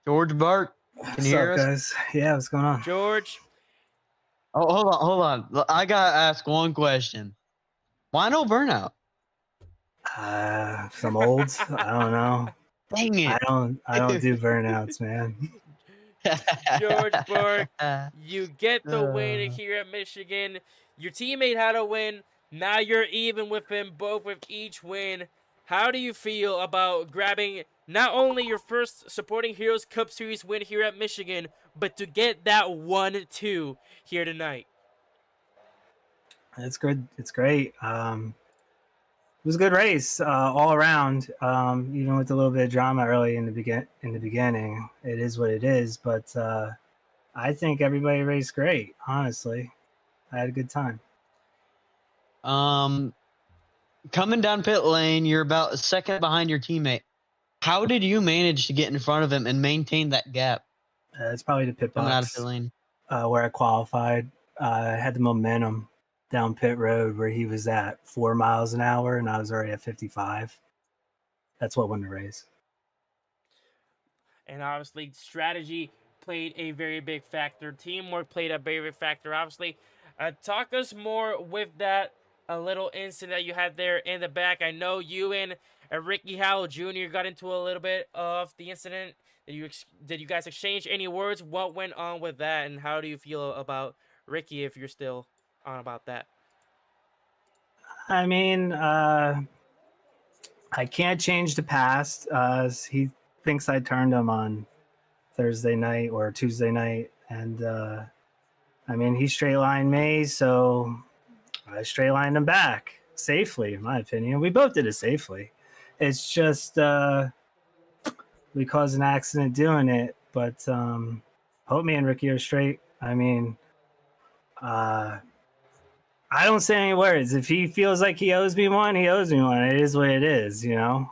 George Bark, can you hear us?
guys? Yeah, what's going on?
George,
Oh, hold on. I gotta ask one question. Why no burnout?
Some olds. I don't know.
Dang it.
I don't do burnouts, man.
George Burke, you get the win here at Michigan. Your teammate had a win. Now you're even with him, both with each win. How do you feel about grabbing not only your first Supporting Heroes Cup Series win here at Michigan, but to get that 1-2 here tonight?
It's good. It's great. It was a good race all around. Even with a little bit of drama early in the beginning, it is what it is. But I think everybody raced great. Honestly, I had a good time.
Coming down pit lane, you're about a second behind your teammate. How did you manage to get in front of him and maintain that gap
It's probably the pit
coming out of
box
pit lane?
where I qualified. I had the momentum down pit road where he was at 4 miles an hour and I was already at 55. That's what won the race.
And obviously, strategy played a very big factor. Teamwork played a very big factor, obviously. Talk us more with that a little incident that you had there in the back. I know you and Ricky Howell Jr. got into a little bit of the incident. Did you guys exchange any words? What went on with that, and how do you feel about Ricky if you're still on about that?
I mean, I can't change the past. He thinks I turned him on Thursday night or Tuesday night. And I mean, he straight lined me, so I straight lined him back safely, in my opinion. We both did it safely. It's just we caused an accident doing it, but hope me and Ricky are straight. I mean, I don't say any words. If he feels like he owes me one, he owes me one. It is what it is, you know.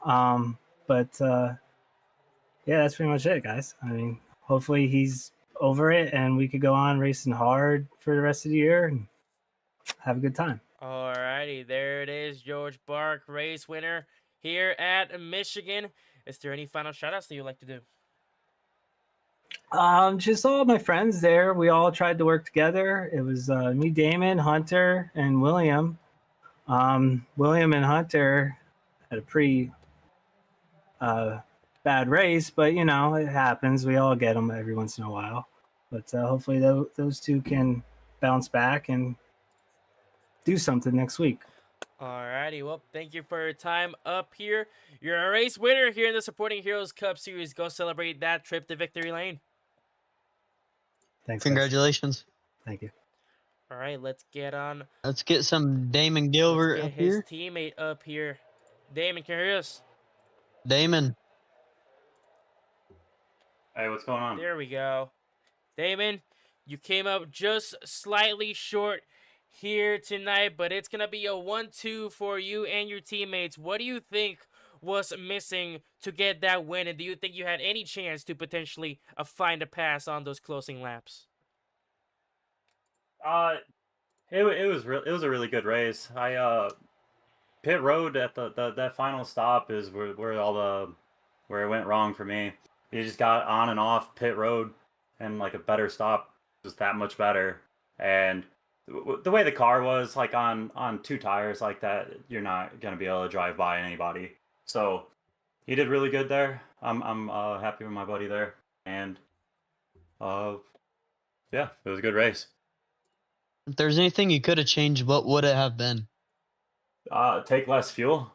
But yeah, that's pretty much it, guys. I mean, hopefully he's over it and we could go on racing hard for the rest of the year and have a good time.
Alrighty, there it is, George Bark, race winner here at Michigan. Is there any final shout-outs that you'd like to do?
Just all my friends there. We all tried to work together. It was me, Damon, Hunter, and William. William and Hunter had a pretty bad race, but you know, it happens. We all get them every once in a while. But hopefully those two can bounce back and do something next week.
Alrighty, well, thank you for your time up here. You're a race winner here in the Supporting Heroes Cup Series. Go celebrate that trip to victory lane.
Thanks.
Congratulations.
Guys. Thank you.
All right, let's get on.
Let's get some Damon Gilbert
Let's
up
get his
here.
teammate up here. Damon, can you hear us?
Damon.
Hey, what's going on?
There we go. Damon, you came up just slightly short here tonight, but it's going to be a 1-2 for you and your teammates. What do you think was missing to get that win, and do you think you had any chance to potentially find a pass on those closing laps?
It was a really good race. Pit road at that final stop is where it went wrong for me. You just got on and off pit road, and like a better stop was that much better. And the way the car was, like on two tires like that, you're not gonna be able to drive by anybody. So he did really good there. I'm happy with my buddy there, and yeah, it was a good race.
If there's anything you could have changed, what would it have been?
Take less fuel.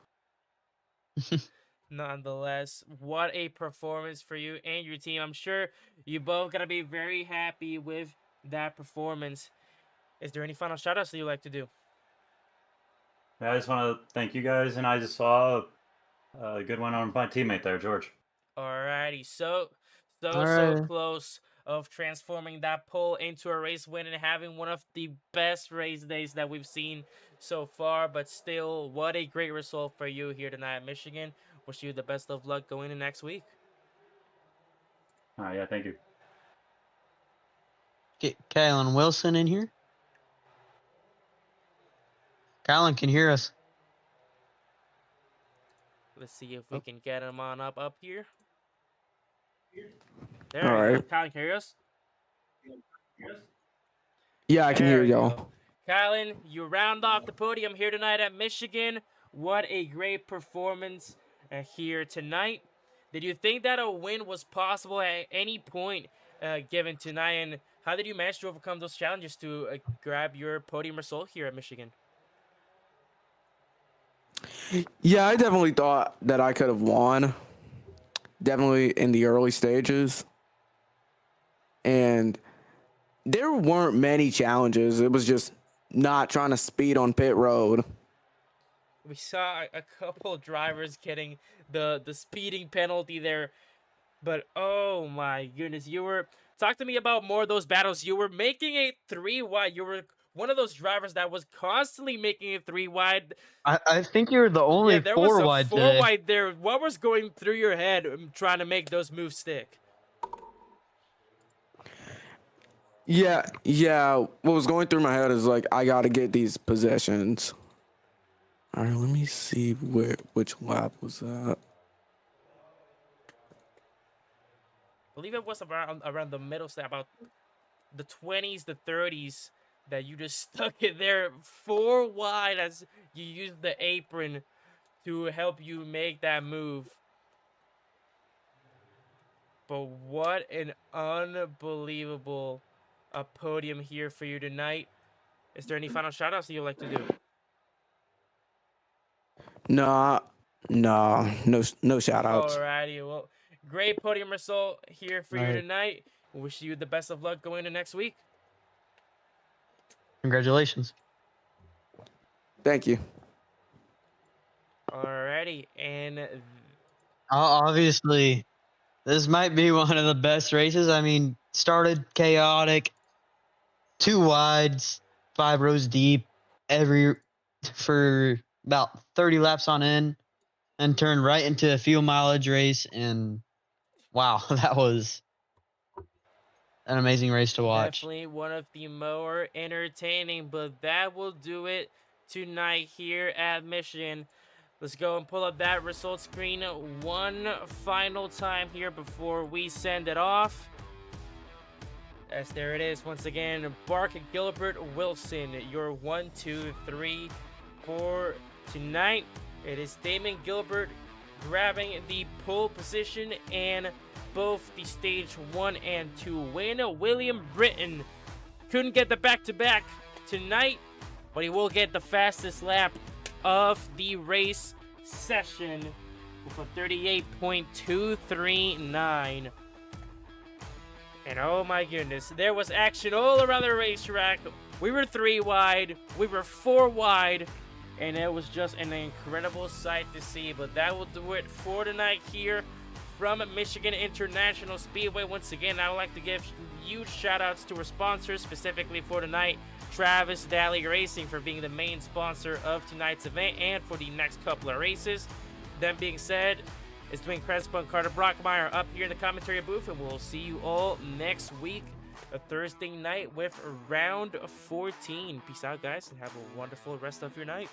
Nonetheless, what a performance for you and your team. I'm sure you both got to be very happy with that performance. Is there any final shout-outs that you'd like to do?
Yeah, I just want to thank you guys, and I just saw a good one on my teammate there, George.
Alrighty, so
Alright.
close of transforming that pole into a race win and having one of the best race days that we've seen so far. But still, what a great result for you here tonight at Michigan. Wish you the best of luck going into next week.
Yeah, thank you.
Get Kylan Wilson in here. Kylan can hear us.
Let's see if we can get him on up here.
All
There you
right.
go. Kylan, can you hear us?
Yeah, I can hear
There you
y'all.
go. Kylan, you round off the podium here tonight at Michigan. What a great performance here tonight. Did you think that a win was possible at any point given tonight? And how did you manage to overcome those challenges to grab your podium result here at Michigan?
Yeah, I definitely thought that I could have won. Definitely in the early stages. And there weren't many challenges. It was just not trying to speed on pit road.
We saw a couple drivers getting the speeding penalty there. But oh my goodness, talk to me about more of those battles. You were making it 3 wide. You were one of those drivers that was constantly making it 3 wide.
I think you're the only
Yeah, there was
4
a
wide
4
today.
wide there. What was going through your head trying to make those moves stick?
Yeah. What was going through my head is like, I got to get these possessions. All right, let me see which lap was that.
I believe it was around the middle step, about the 20s, the 30s, that you just stuck it there 4 wide as you used the apron to help you make that move. But what an unbelievable podium here for you tonight. Is there any final shout outs that you'd like to do?
No shout outs.
Alrighty, well, great podium result here for you
Right.
tonight. Wish you the best of luck going into next week.
Congratulations.
Thank you.
Alrighty, and
Obviously, this might be one of the best races. I mean, started chaotic, 2 wides, 5 rows deep, for about 30 laps on end, and turned right into a fuel mileage race. And wow, that was an amazing race to watch.
definitely one of the more entertaining. But that will do it tonight here at Michigan. Let's go and pull up that result screen one final time here before we send it off. Yes, there it is once again. Bark Gilbert Wilson, your 1, 2, 3 for tonight. It is Damon Gilbert grabbing the pole position and both the stage 1 and 2 win. William Britton couldn't get the back-to-back tonight, but he will get the fastest lap of the race session with a 38.239. And oh my goodness, there was action all around the racetrack. We were 3 wide, we were 4 wide, and it was just an incredible sight to see. But that will do it for tonight here from Michigan International Speedway. Once again, I would like to give huge shout outs to our sponsors, specifically for tonight, Travis Daly Racing, for being the main sponsor of tonight's event and for the next couple of races. That being said, it's Dwayne Crespo and Carter Brockmeyer up here in the commentary booth, and we'll see you all next week, a Thursday night with round 14. Peace out, guys, and have a wonderful rest of your night.